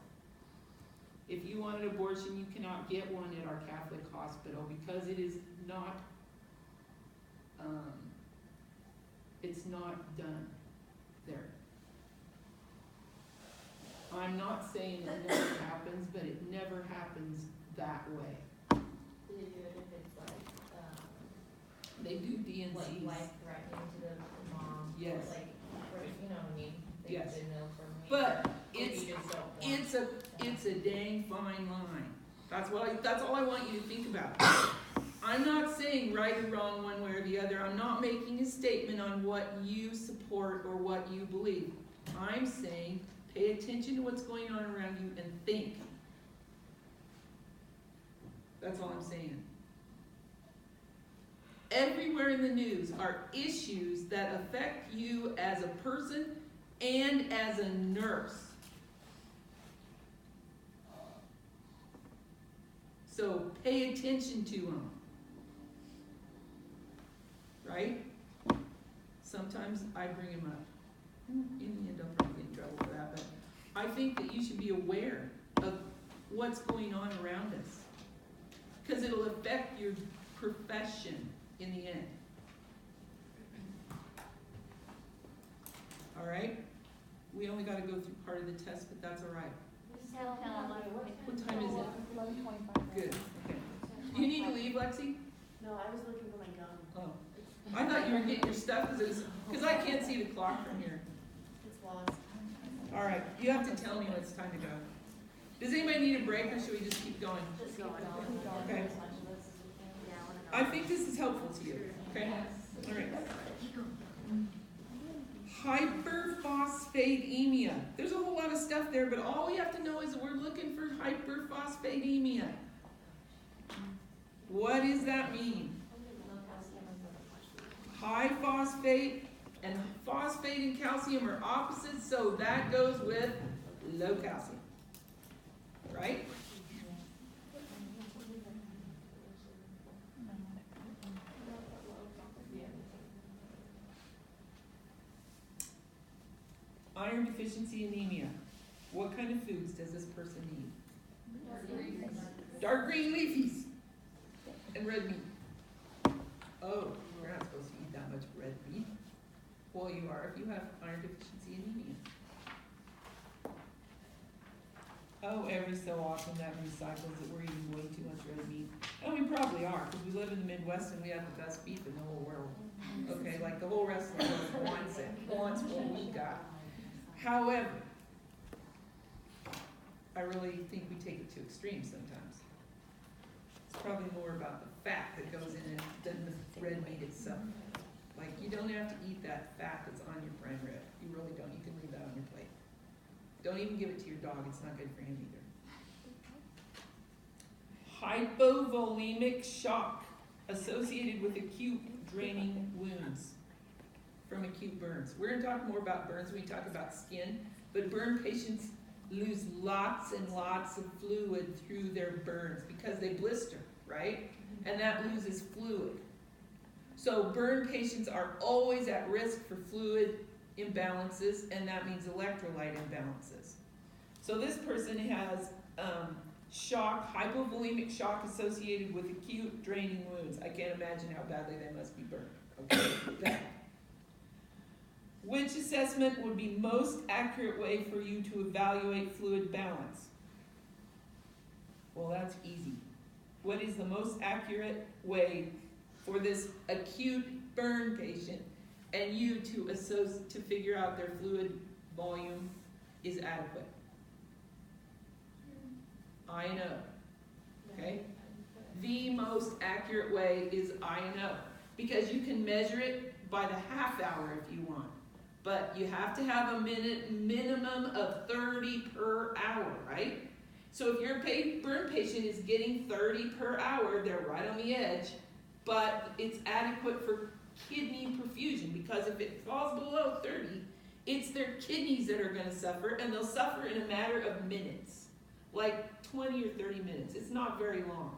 If you want an abortion, you cannot get one at our Catholic hospital because it is not, it's not done there. I'm not saying it never happens, but it never happens that way. Do they do it if it's They do DNCs. like life-threatening to the mom? Yes. Or like, or, you know what I mean? They Yes. didn't know for me. But Or you just don't want it's a dang fine line. That's all I want you to think about. I'm not saying right or wrong one way or the other. I'm not making a statement on what you support or what you believe. I'm saying pay attention to what's going on around you and think. That's all I'm saying. Everywhere in the news are issues that affect you as a person and as a nurse. So pay attention to them. Right? Sometimes I bring them up. In the end, I'll probably get in trouble for that, but I think that you should be aware of what's going on around us. Because it'll affect your profession in the end. All right? We only got to go through part of the test, but that's all right. What time is it? 11:25. Good, okay. Do you need to leave, Lexi? No, I was looking for my gum. Oh. I thought you were getting your stuff, because I can't see the clock from here. It's lost. All right, you have to tell me when it's time to go. Does anybody need a break, or should we just keep going? Just keep going. Okay. Yeah, I think this is helpful to you, okay? All right. Hyperphosphatemia. There's a whole lot of stuff there, but all we have to know is that we're looking for hyperphosphatemia. What does that mean? High phosphate and phosphate and calcium are opposites, so that goes with low calcium. Right? Iron deficiency anemia. What kind of foods does this person need? Dark green leafies and red meat. Oh, we're not supposed to eat that much red meat. Well, you are if you have iron deficiency anemia. Oh, every so often that recycles that we're eating way too much red meat. And we probably are, because we live in the Midwest and we have the best beef in the whole world. Okay, like the whole rest of the world wants it, wants what we got. However, I really think we take it to extremes sometimes. It's probably more about the fat that goes in it than the red meat itself. Like, you don't have to eat that fat that's on your prime rib. You really don't. You can leave that on your plate. Don't even give it to your dog. It's not good for him either. Hypovolemic shock associated with acute draining wounds from acute burns. We're going to talk more about burns when we talk about skin, but burn patients lose lots and lots of fluid through their burns because they blister, right? And that loses fluid. So burn patients are always at risk for fluid imbalances, and that means electrolyte imbalances. So this person has shock, hypovolemic shock associated with acute draining wounds. I can't imagine how badly they must be burned. Okay, that. Which assessment would be most accurate way for you to evaluate fluid balance? Well, that's easy. What is the most accurate way for this acute burn patient and you to figure out their fluid volume is adequate? I and O, okay? The most accurate way is I and O, because you can measure it by the half hour if you want, but you have to have a minimum of 30 per hour, right? So if your burn patient is getting 30 per hour, they're right on the edge, but it's adequate for kidney perfusion, because if it falls below 30, it's their kidneys that are going to suffer, and they'll suffer in a matter of minutes, like 20 or 30 minutes. It's not very long.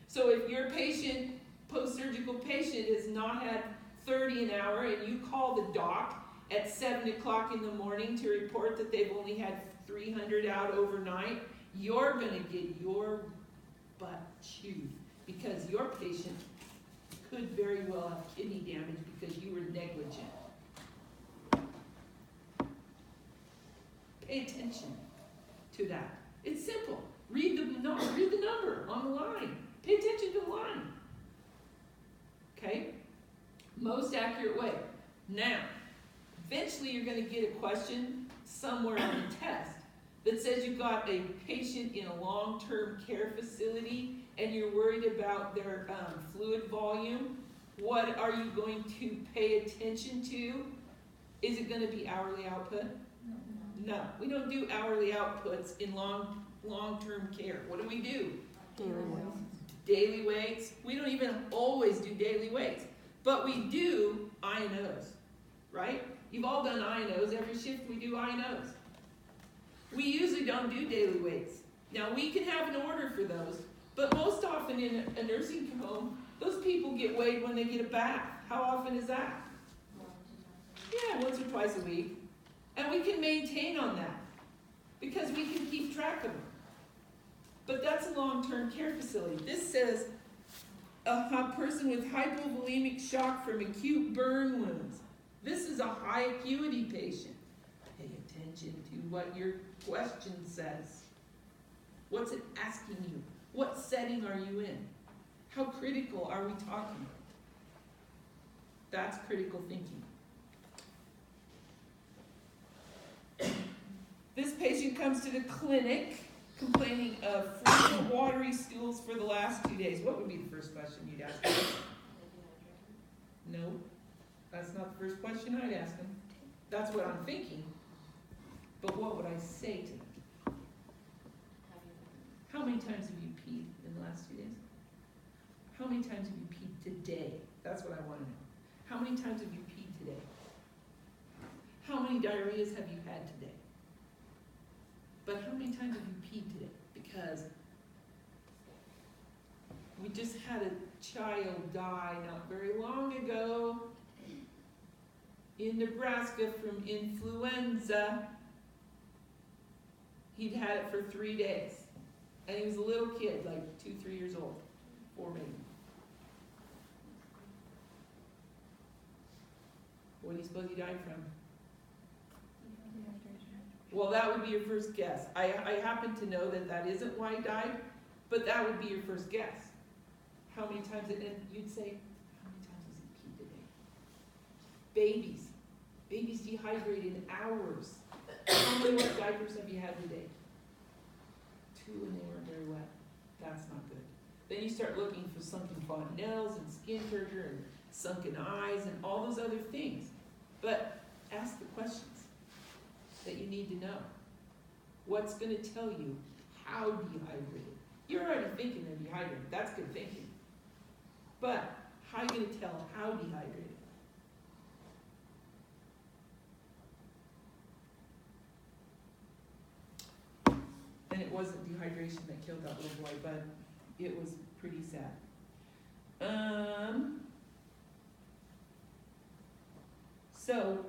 So if your patient, post-surgical patient, has not had 30 an hour, and you call the doc at 7 o'clock in the morning to report that they've only had 300 out overnight, you're going to get your butt chewed, because your patient could very well have kidney damage because you were negligent. Pay attention to that. It's simple. Read the number on the line. Pay attention to the line. Okay? Most accurate way. Now, eventually you're going to get a question somewhere on the test that says you've got a patient in a long-term care facility and you're worried about their fluid volume. What are you going to pay attention to? Is it going to be hourly output? No, we don't do hourly outputs in long-term care. What do we do? Daily weights. Daily weights. We don't even always do daily weights, but we do I&Os, right? You've all done I&Os. Every shift we do I&Os. We usually don't do daily weights. Now, we can have an order for those, but most often in a nursing home, those people get weighed when they get a bath. How often is that? Yeah, once or twice a week. And we can maintain on that because we can keep track of them. But that's a long-term care facility. This says a person with hypovolemic shock from acute burn wounds. This is a high acuity patient. Pay attention to what your question says. What's it asking you? What setting are you in? How critical are we talking? That's critical thinking. This patient comes to the clinic complaining of frequent watery stools for the last 2 days. What would be the first question you'd ask him? No, that's not the first question I'd ask him. That's what I'm thinking. But what would I say to them? How many times have you peed in the last 2 days? How many times have you peed today? That's what I want to know. How many times have you peed today? How many diarrheas have you had today? But how many times have you peed today? Because we just had a child die not very long ago in Nebraska from influenza. He'd had it for 3 days. And he was a little kid, like 2-3 years old. 4 maybe. What do you suppose he died from? Well, that would be your first guess. I happen to know that that isn't why he died, but that would be your first guess. How many times, and you'd say, how many times has he peed today? Babies. Babies dehydrated in hours. How many wet diapers have you had today? 2 and they weren't very wet. That's not good. Then you start looking for sunken fontanelles and skin turgor and sunken eyes and all those other things. But ask the questions that you need to know. What's going to tell you how dehydrated? You're already thinking they're dehydrated. That's good thinking. But how are you going to tell how dehydrated? And it wasn't dehydration that killed that little boy, but it was pretty sad. So,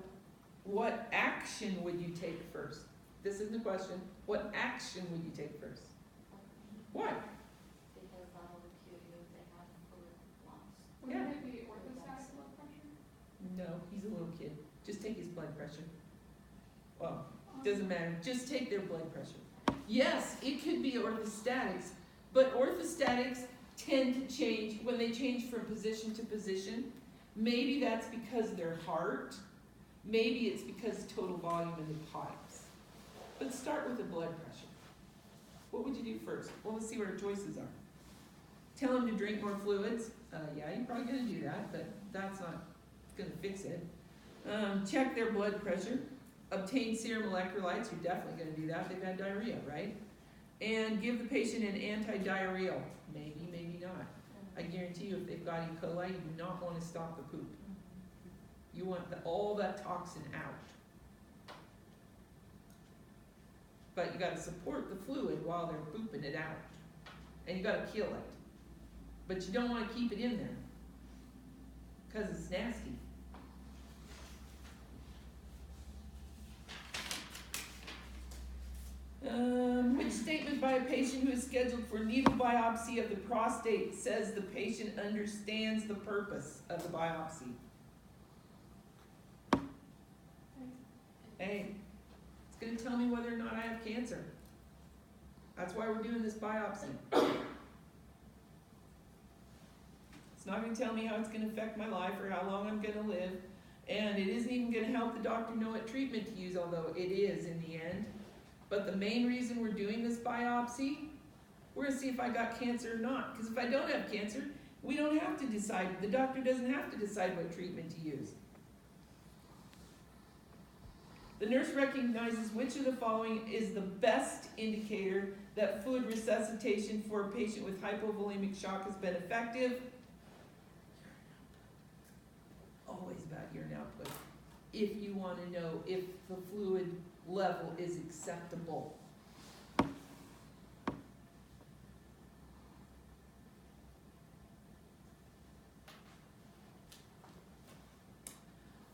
what action would you take first? This is the question. What action would you take first? Why? Because that'll cue you if they have fluid loss. Wouldn't it be orthostatic blood pressure? No, he's a little kid. Just take his blood pressure. Well, doesn't matter. Just take their blood pressure. Yes, it could be orthostatics, but orthostatics tend to change when they change from position to position. Maybe that's because of their heart. Maybe it's because of total volume in the pipes. But start with the blood pressure. What would you do first? Well, let's see what our choices are. Tell him to drink more fluids. Yeah, you're probably going to do that, but that's not going to fix it. Check their blood pressure. Obtain serum electrolytes. You're definitely going to do that. They've had diarrhea, right? And give the patient an antidiarrheal. Maybe, maybe not. I guarantee you if they've got E. coli, you do not want to stop the poop. You want all that toxin out. But you got to support the fluid while they're pooping it out. And you got to kill it. But you don't want to keep it in there because it's nasty. Which statement by a patient who is scheduled for needle biopsy of the prostate says the patient understands the purpose of the biopsy? Hey, it's going to tell me whether or not I have cancer. That's why we're doing this biopsy. It's not going to tell me how it's going to affect my life or how long I'm going to live. And it isn't even going to help the doctor know what treatment to use, although it is in the end. But the main reason we're doing this biopsy, we're going to see if I got cancer or not. Because if I don't have cancer, we don't have to decide. The doctor doesn't have to decide what treatment to use. The nurse recognizes which of the following is the best indicator that fluid resuscitation for a patient with hypovolemic shock has been effective. Always about urine output. If you want to know if the fluid level is acceptable.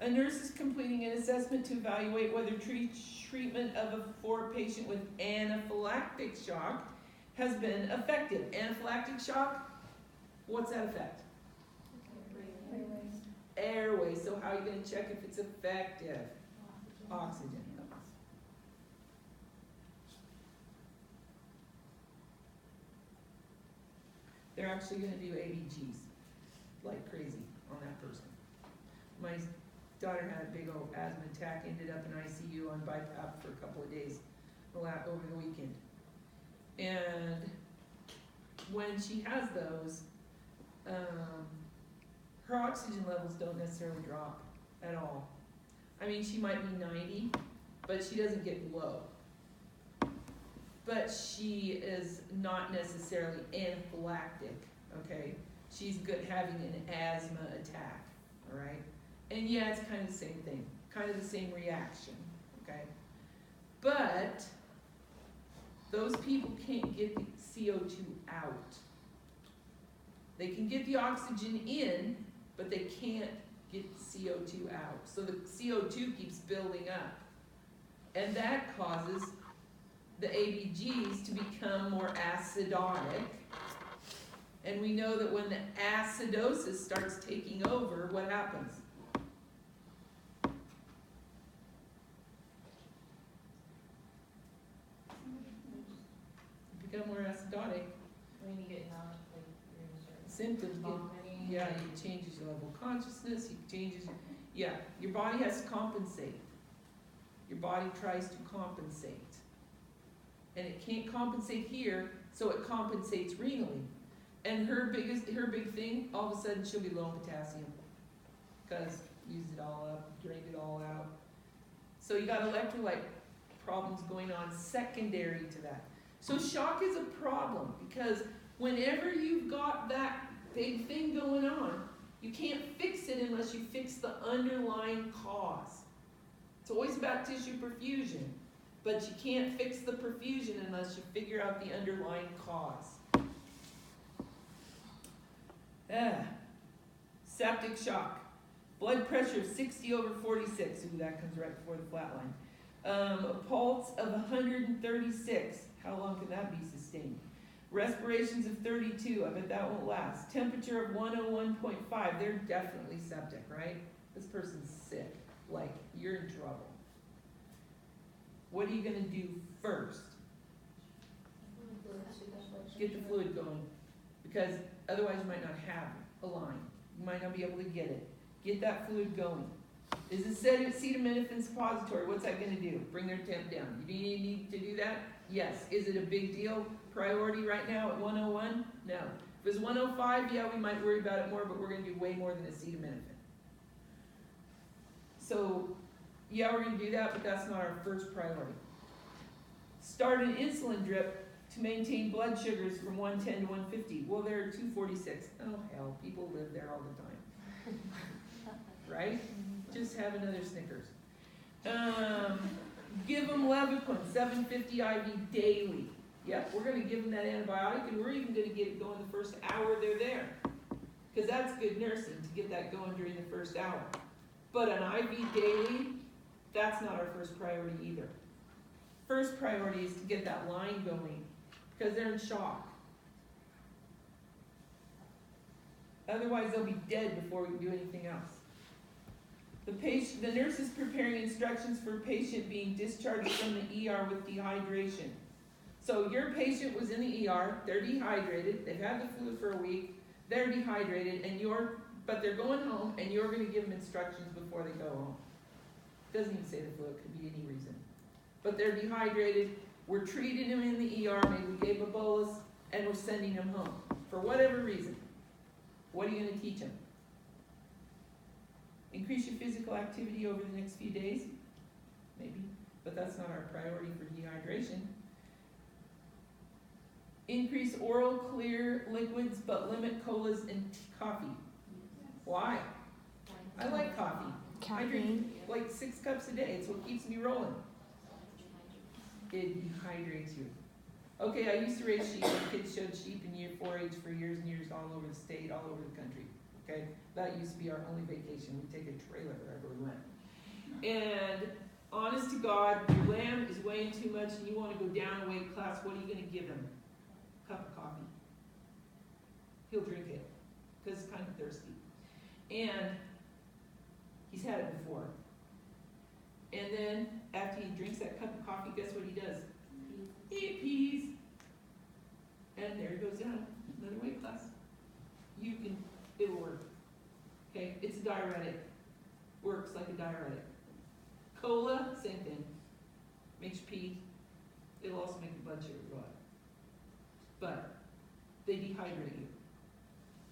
A nurse is completing an assessment to evaluate whether treatment for a patient with anaphylactic shock has been effective. Anaphylactic shock, what's that effect? Airway. So how are you going to check if it's effective? Oxygen levels. They're actually going to do ABGs like crazy on that person. My daughter had a big old asthma attack, ended up in ICU on BiPAP for a couple of days over the weekend. And when she has those, her oxygen levels don't necessarily drop at all. I mean, she might be 90, but she doesn't get low. But she is not necessarily anaphylactic, okay? She's good having an asthma attack, all right? And yeah, it's kind of the same thing, kind of the same reaction, okay? But those people can't get the CO2 out. They can get the oxygen in, but they can't get the CO2 out. So the CO2 keeps building up. And that causes the ABGs to become more acidotic. And we know that when the acidosis starts taking over, what happens? You become more acidotic. When you get not, like, you're gonna start Symptoms get, vomiting. yeah, it changes your level of consciousness, it changes, yeah, your body has to compensate. Your body tries to compensate. And it can't compensate here, so it compensates renally. And her big thing, all of a sudden she'll be low in potassium. Because use it all up, drained it all out. So you got electrolyte problems going on secondary to that. So shock is a problem because whenever you've got that big thing going on, you can't fix it unless you fix the underlying cause. It's always about tissue perfusion, but you can't fix the perfusion unless you figure out the underlying cause. Septic shock. Blood pressure of 60 over 46. Ooh, that comes right before the flat line. A pulse of 136. How long can that be sustained? Respirations of 32, I bet that won't last. Temperature of 101.5, they're definitely septic, right? This person's sick, like, you're in trouble. What are you gonna do first? Get the fluid going, because otherwise you might not have a line. You might not be able to get it. Get that fluid going. Is acetaminophen suppository, what's that gonna do? Bring their temp down. Do you need to do that? Yes. Is it a big deal? Priority right now at 101? No. If it was 105, yeah, we might worry about it more, but we're gonna do way more than acetaminophen. So, yeah, we're gonna do that, but that's not our first priority. Start an insulin drip to maintain blood sugars from 110 to 150. Well, they're 246. Oh hell, people live there all the time. Right? Just have another Snickers. Give them Levaquin, 750 IV daily. Yep, we're gonna give them that antibiotic, and we're even gonna get it going the first hour they're there. Because that's good nursing, to get that going during the first hour. But an IV daily, that's not our first priority either. First priority is to get that line going, because they're in shock. Otherwise, they'll be dead before we can do anything else. The nurse is preparing instructions for a patient being discharged from the ER with dehydration. So your patient was in the ER, they're dehydrated, they've had the fluid for a week, they're dehydrated, but they're going home, and you're going to give them instructions before they go home. Doesn't even say the fluid, could be any reason. But they're dehydrated, we're treating them in the ER, maybe we gave a bolus, and we're sending them home. For whatever reason. What are you going to teach them? Increase your physical activity over the next few days? Maybe, but that's not our priority for dehydration. Increase oral clear liquids, but limit colas and coffee. Why? I like coffee. I drink Caffeine. like 6 cups a day. It's what keeps me rolling. It dehydrates you. Okay, I used to raise sheep. My kids showed sheep in year 4-H for years and years all over the state, all over the country. Okay, that used to be our only vacation. We'd take a trailer wherever we went. And honest to God, your lamb is weighing too much and you want to go down a weight class, what are you going to give him? A cup of coffee. He'll drink it because he's kind of thirsty. And he's had it before. And then after he drinks that cup of coffee, guess what he does? He pees. And there he goes down, another weight class. It'll work. Okay, it's a diuretic. Works like a diuretic. Cola, same thing. Makes you pee. It'll also make your blood sugar go up. But they dehydrate you.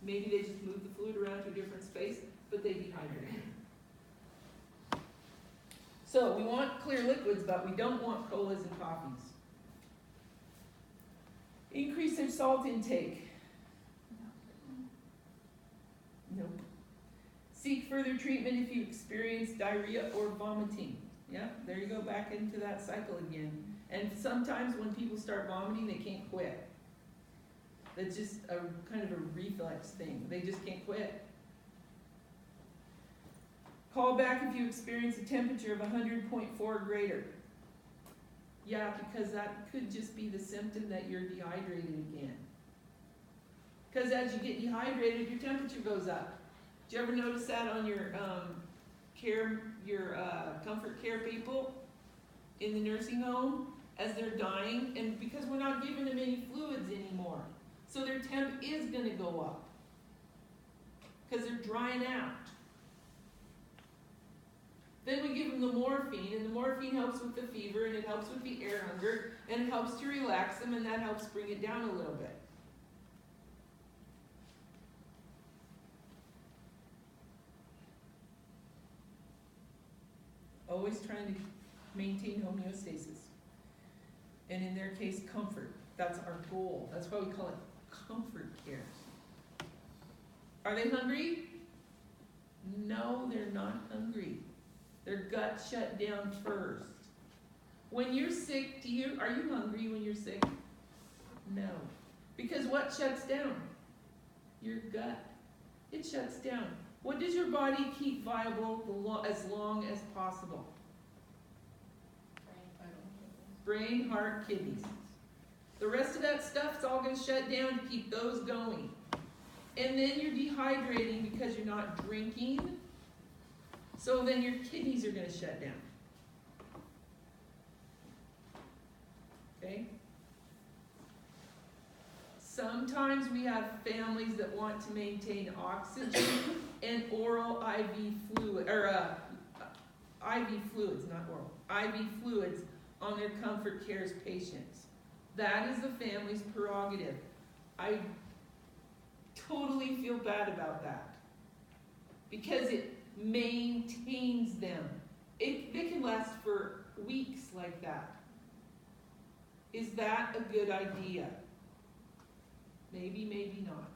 Maybe they just move the fluid around to a different space, but they dehydrate you. So we want clear liquids, but we don't want colas and coffees. Increase their salt intake. Nope. Seek further treatment if you experience diarrhea or vomiting. Yeah, there you go, back into that cycle again. And sometimes when people start vomiting, they can't quit. That's just a kind of a reflex thing. They just can't quit. Call back if you experience a temperature of 100.4 or greater. Yeah, because that could just be the symptom that you're dehydrated again. Because as you get dehydrated, your temperature goes up. Did you ever notice that on your comfort care people in the nursing home as they're dying? And because we're not giving them any fluids anymore, so their temp is going to go up because they're drying out. Then we give them the morphine, and the morphine helps with the fever, and it helps with the air hunger, and it helps to relax them, and that helps bring it down a little bit. Always trying to maintain homeostasis. And in their case, comfort. That's our goal. That's why we call it comfort care. Are they hungry? No, they're not hungry. Their gut shut down first. When you're sick, are you hungry when you're sick? No. Because what shuts down? Your gut. It shuts down. What does your body keep viable as long as possible? Brain, heart, kidneys. The rest of that stuff's all gonna shut down to keep those going. And then you're dehydrating because you're not drinking. So then your kidneys are gonna shut down. Okay? Sometimes we have families that want to maintain oxygen and oral IV fluid, or IV fluids, not oral, IV fluids on their Comfort Cares patients. That is the family's prerogative. I totally feel bad about that because it maintains them. They can last for weeks like that. Is that a good idea? Maybe, maybe not.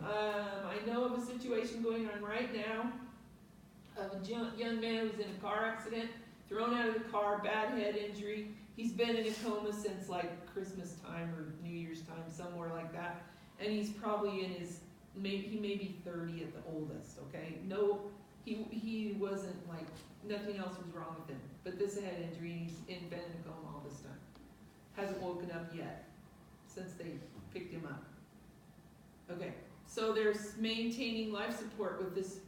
I know of a situation going on right now of a young man who was in a car accident, thrown out of the car, bad head injury. He's been in a coma since like Christmas time or New Year's time, somewhere like that. And he's probably in his, he may be 30 at the oldest, okay? No, he wasn't like, nothing else was wrong with him. But this head injury, he's been in a coma all this time. Hasn't woken up yet since they picked him up. Okay, so there's maintaining life support with this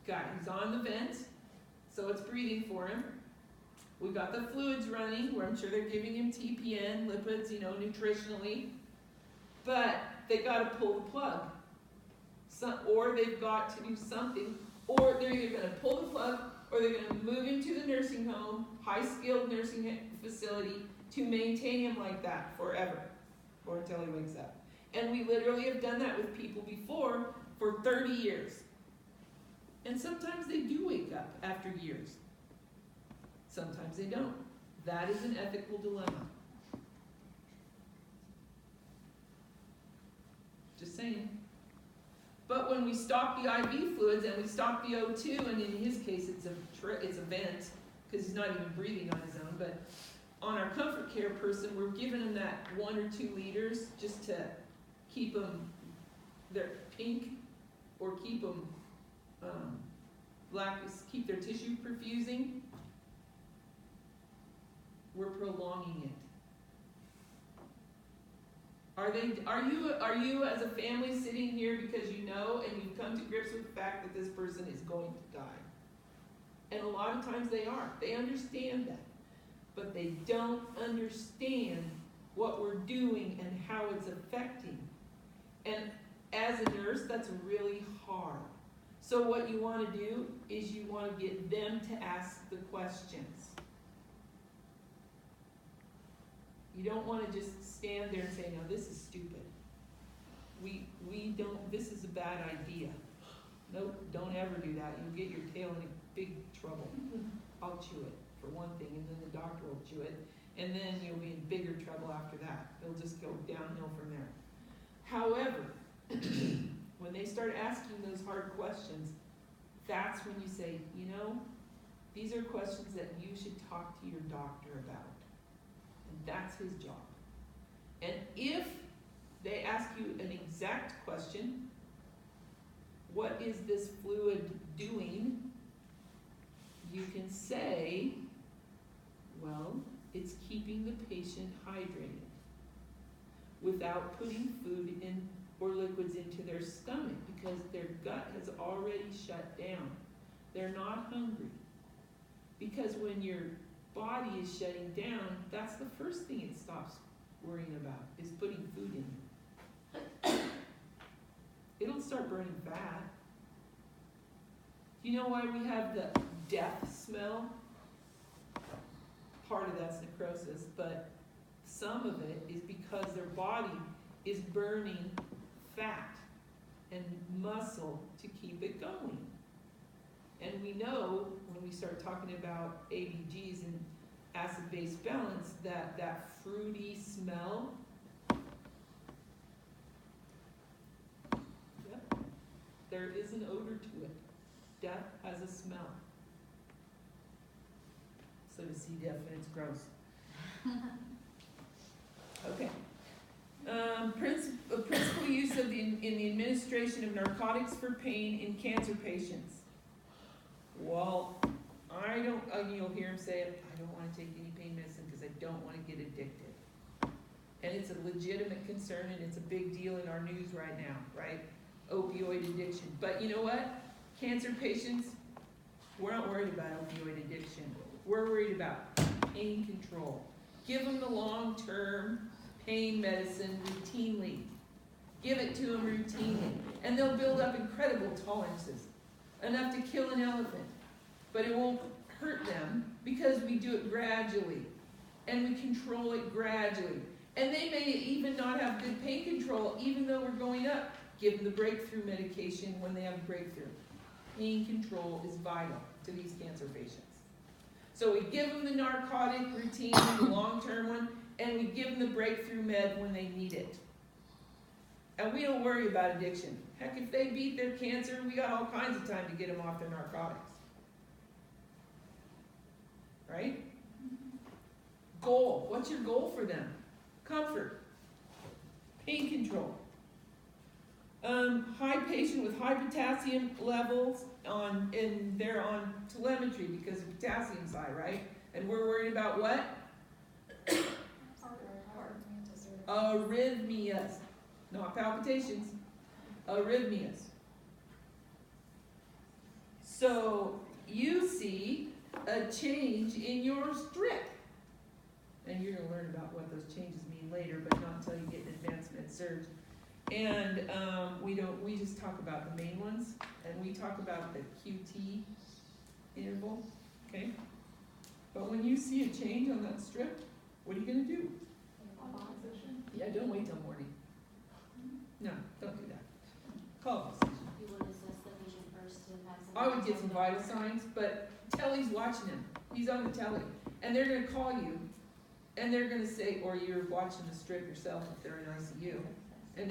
guy. He's on the vent, so it's breathing for him. We got the fluids running, where I'm sure they're giving him TPN, lipids, nutritionally. But they got to pull the plug. Or they've got to do something, or they're either going to pull the plug, or they're going to move him to the nursing home, high-skilled nursing facility, to maintain him like that forever, or until he wakes up. And we literally have done that with people before for 30 years. And sometimes they do wake up after years. Sometimes they don't. That is an ethical dilemma. Just saying. But when we stop the IV fluids and we stop the O2, and in his case it's a vent, because he's not even breathing on his own, but on our Comfort Care person, we're giving them that 1 or 2 liters just to keep them, they're pink, or keep them black, keep their tissue perfusing. We're prolonging it. Are you as a family sitting here because you know and you've come to grips with the fact that this person is going to die? And a lot of times they are. They understand that. But they don't understand what we're doing and how it's affecting. And as a nurse, that's really hard. So what you want to do is you want to get them to ask the questions. You don't want to just stand there and say, no, this is stupid. We don't, this is a bad idea. Nope, don't ever do that. You'll get your tail in big trouble. I'll chew it for one thing, and then the doctor will chew it, and then you'll be in bigger trouble after that. It'll just go downhill from there. However, when they start asking those hard questions, that's when you say, these are questions that you should talk to your doctor about. And that's his job. And if they ask you an exact question, what is this fluid doing? You can say, well, it's keeping the patient hydrated without putting food in or liquids into their stomach because their gut has already shut down. They're not hungry. Because when your body is shutting down, that's the first thing it stops worrying about, is putting food in. It'll start burning fat. You know why we have the death smell? Part of that's necrosis, but some of it is because their body is burning fat and muscle to keep it going. And we know when we start talking about ABGs and acid-base balance that fruity smell, yep, there is an odor to it. Death has a smell. So to see death when it's gross. Okay. Principal use of in the administration of narcotics for pain in cancer patients. Well, I don't, you'll hear him say it, I don't wanna take any pain medicine because I don't wanna get addicted. And it's a legitimate concern and it's a big deal in our news right now, right? Opioid addiction. But you know what? Cancer patients, we're not worried about opioid addiction. We're worried about pain control. Give them the long-term pain medicine routinely. Give it to them routinely. And they'll build up incredible tolerances, enough to kill an elephant. But it won't hurt them because we do it gradually. And we control it gradually. And they may even not have good pain control even though we're going up. Give them the breakthrough medication when they have breakthrough. Pain control is vital to these cancer patients. So we give them the narcotic routine, the long-term one, and we give them the breakthrough med when they need it. And we don't worry about addiction. Heck, if they beat their cancer, we got all kinds of time to get them off their narcotics. Right? Goal. What's your goal for them? Comfort. Pain control. High patient with high potassium levels and they're on telemetry because the potassium's high, right? And we're worried about what? Arrhythmias. Not palpitations. Arrhythmias. So you see a change in your strip. And you're going to learn about what those changes mean later, but not until you get an advanced med surg. And we just talk about the main ones, and we talk about the QT interval, okay? But when you see a change on that strip, what are you gonna do? Yeah, don't wait till morning. No, don't do that. Call a physician. You would assess the patient first and have some. I would get some vital signs, but Telly's watching him. He's on the telly. And they're gonna call you, and they're gonna say, or you're watching the strip yourself if they're in ICU. And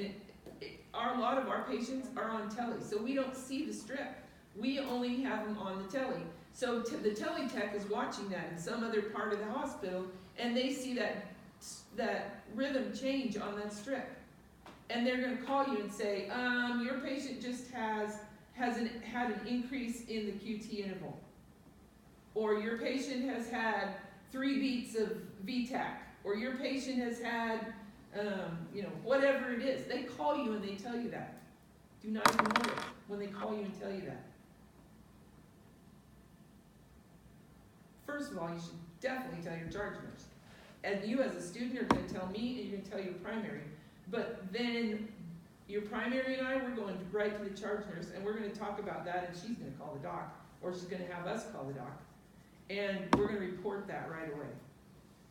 a lot of our patients are on telly, so we don't see the strip. We only have them on the telly. So the teletech is watching that in some other part of the hospital, and they see that rhythm change on that strip. And they're gonna call you and say, your patient just had an increase in the QT interval. Or your patient has had 3 beats of VTAC. Or your patient has had whatever it is. They call you and they tell you that. Do not ignore it when they call you and tell you that. First of all, you should definitely tell your charge nurse. And you as a student are going to tell me and you're going to tell your primary. But then your primary and I, we're going right to the charge nurse and we're going to talk about that and she's going to call the doc. Or she's going to have us call the doc. And we're going to report that right away.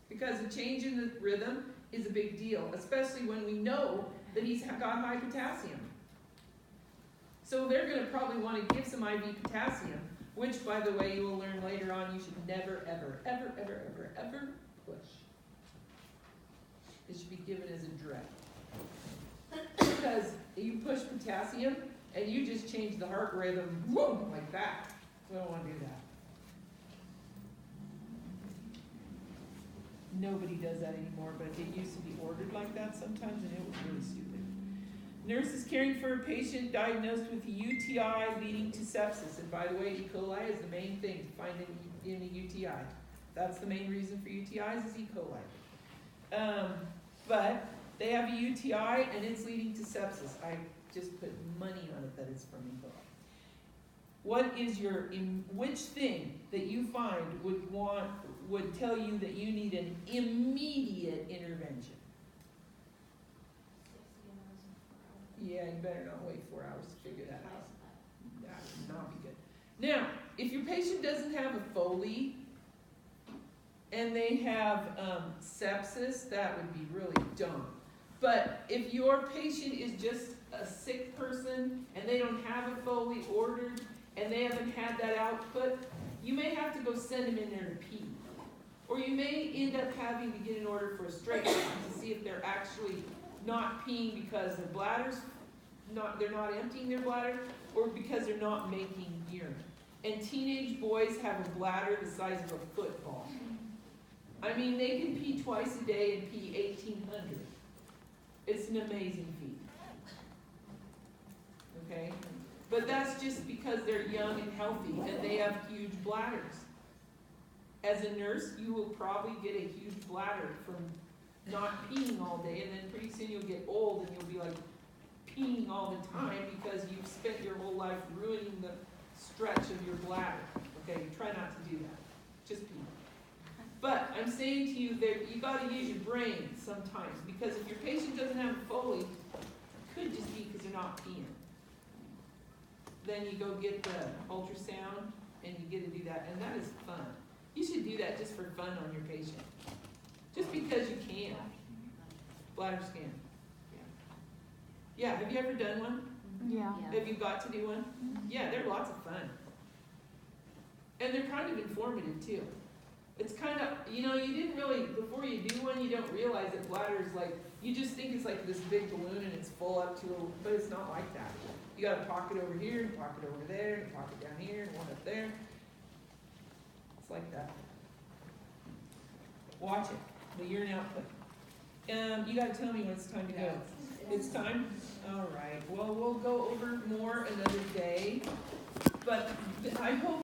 Because a change in the rhythm is a big deal, especially when we know that he's got high potassium. So they're going to probably want to give some IV potassium, which, by the way, you will learn later on, you should never, ever, ever, ever, ever, ever push. It should be given as a drip. Because you push potassium, and you just change the heart rhythm, boom, like that. We don't want to do that. Nobody does that anymore, but it used to be ordered like that sometimes, and it was really stupid. Nurse is caring for a patient diagnosed with a UTI leading to sepsis. And by the way, E. coli is the main thing to find in a UTI. That's the main reason for UTIs is E. coli. But they have a UTI and it's leading to sepsis. I just put money on it that it's from E. coli. What is which thing that you find would tell you that you need an immediate intervention? Yeah, you better not wait 4 hours to figure that out. That would not be good. Now, if your patient doesn't have a Foley and they have sepsis, that would be really dumb. But if your patient is just a sick person and they don't have a Foley ordered and they haven't had that output, you may have to go send them in there to pee. Or you may end up having to get an order for a straight to see if they're actually not peeing because their bladder's they're not emptying their bladder, or because they're not making urine. And teenage boys have a bladder the size of a football. I mean, they can pee twice a day and pee 1,800. It's an amazing feat. Okay? But that's just because they're young and healthy and they have huge bladders. as a nurse, you will probably get a huge bladder from not peeing all day, and then pretty soon you'll get old and you'll be like peeing all the time because you've spent your whole life ruining the stretch of your bladder. Okay, try not to do that. Just pee. But I'm saying to you that you gotta use your brain sometimes, because if your patient doesn't have a Foley, it could just be because they're not peeing. Then you go get the ultrasound and you get to do that, and that is fun. You should do that just for fun on your patient. Just because you can. Bladder scan. Yeah, have you ever done one? Yeah. Have you got to do one? Yeah, they're lots of fun. And they're kind of informative too. It's kind of, you know, you didn't really, before you do one, you don't realize that bladder is like, you just think it's like this big balloon and it's full up to, but it's not like that. You got a pocket over here, and a pocket over there, and a pocket down here, and one up there. It's like that. Watch it, the urine output. You gotta tell me when it's time to go. It's time? All right, well, we'll go over more another day, but I hope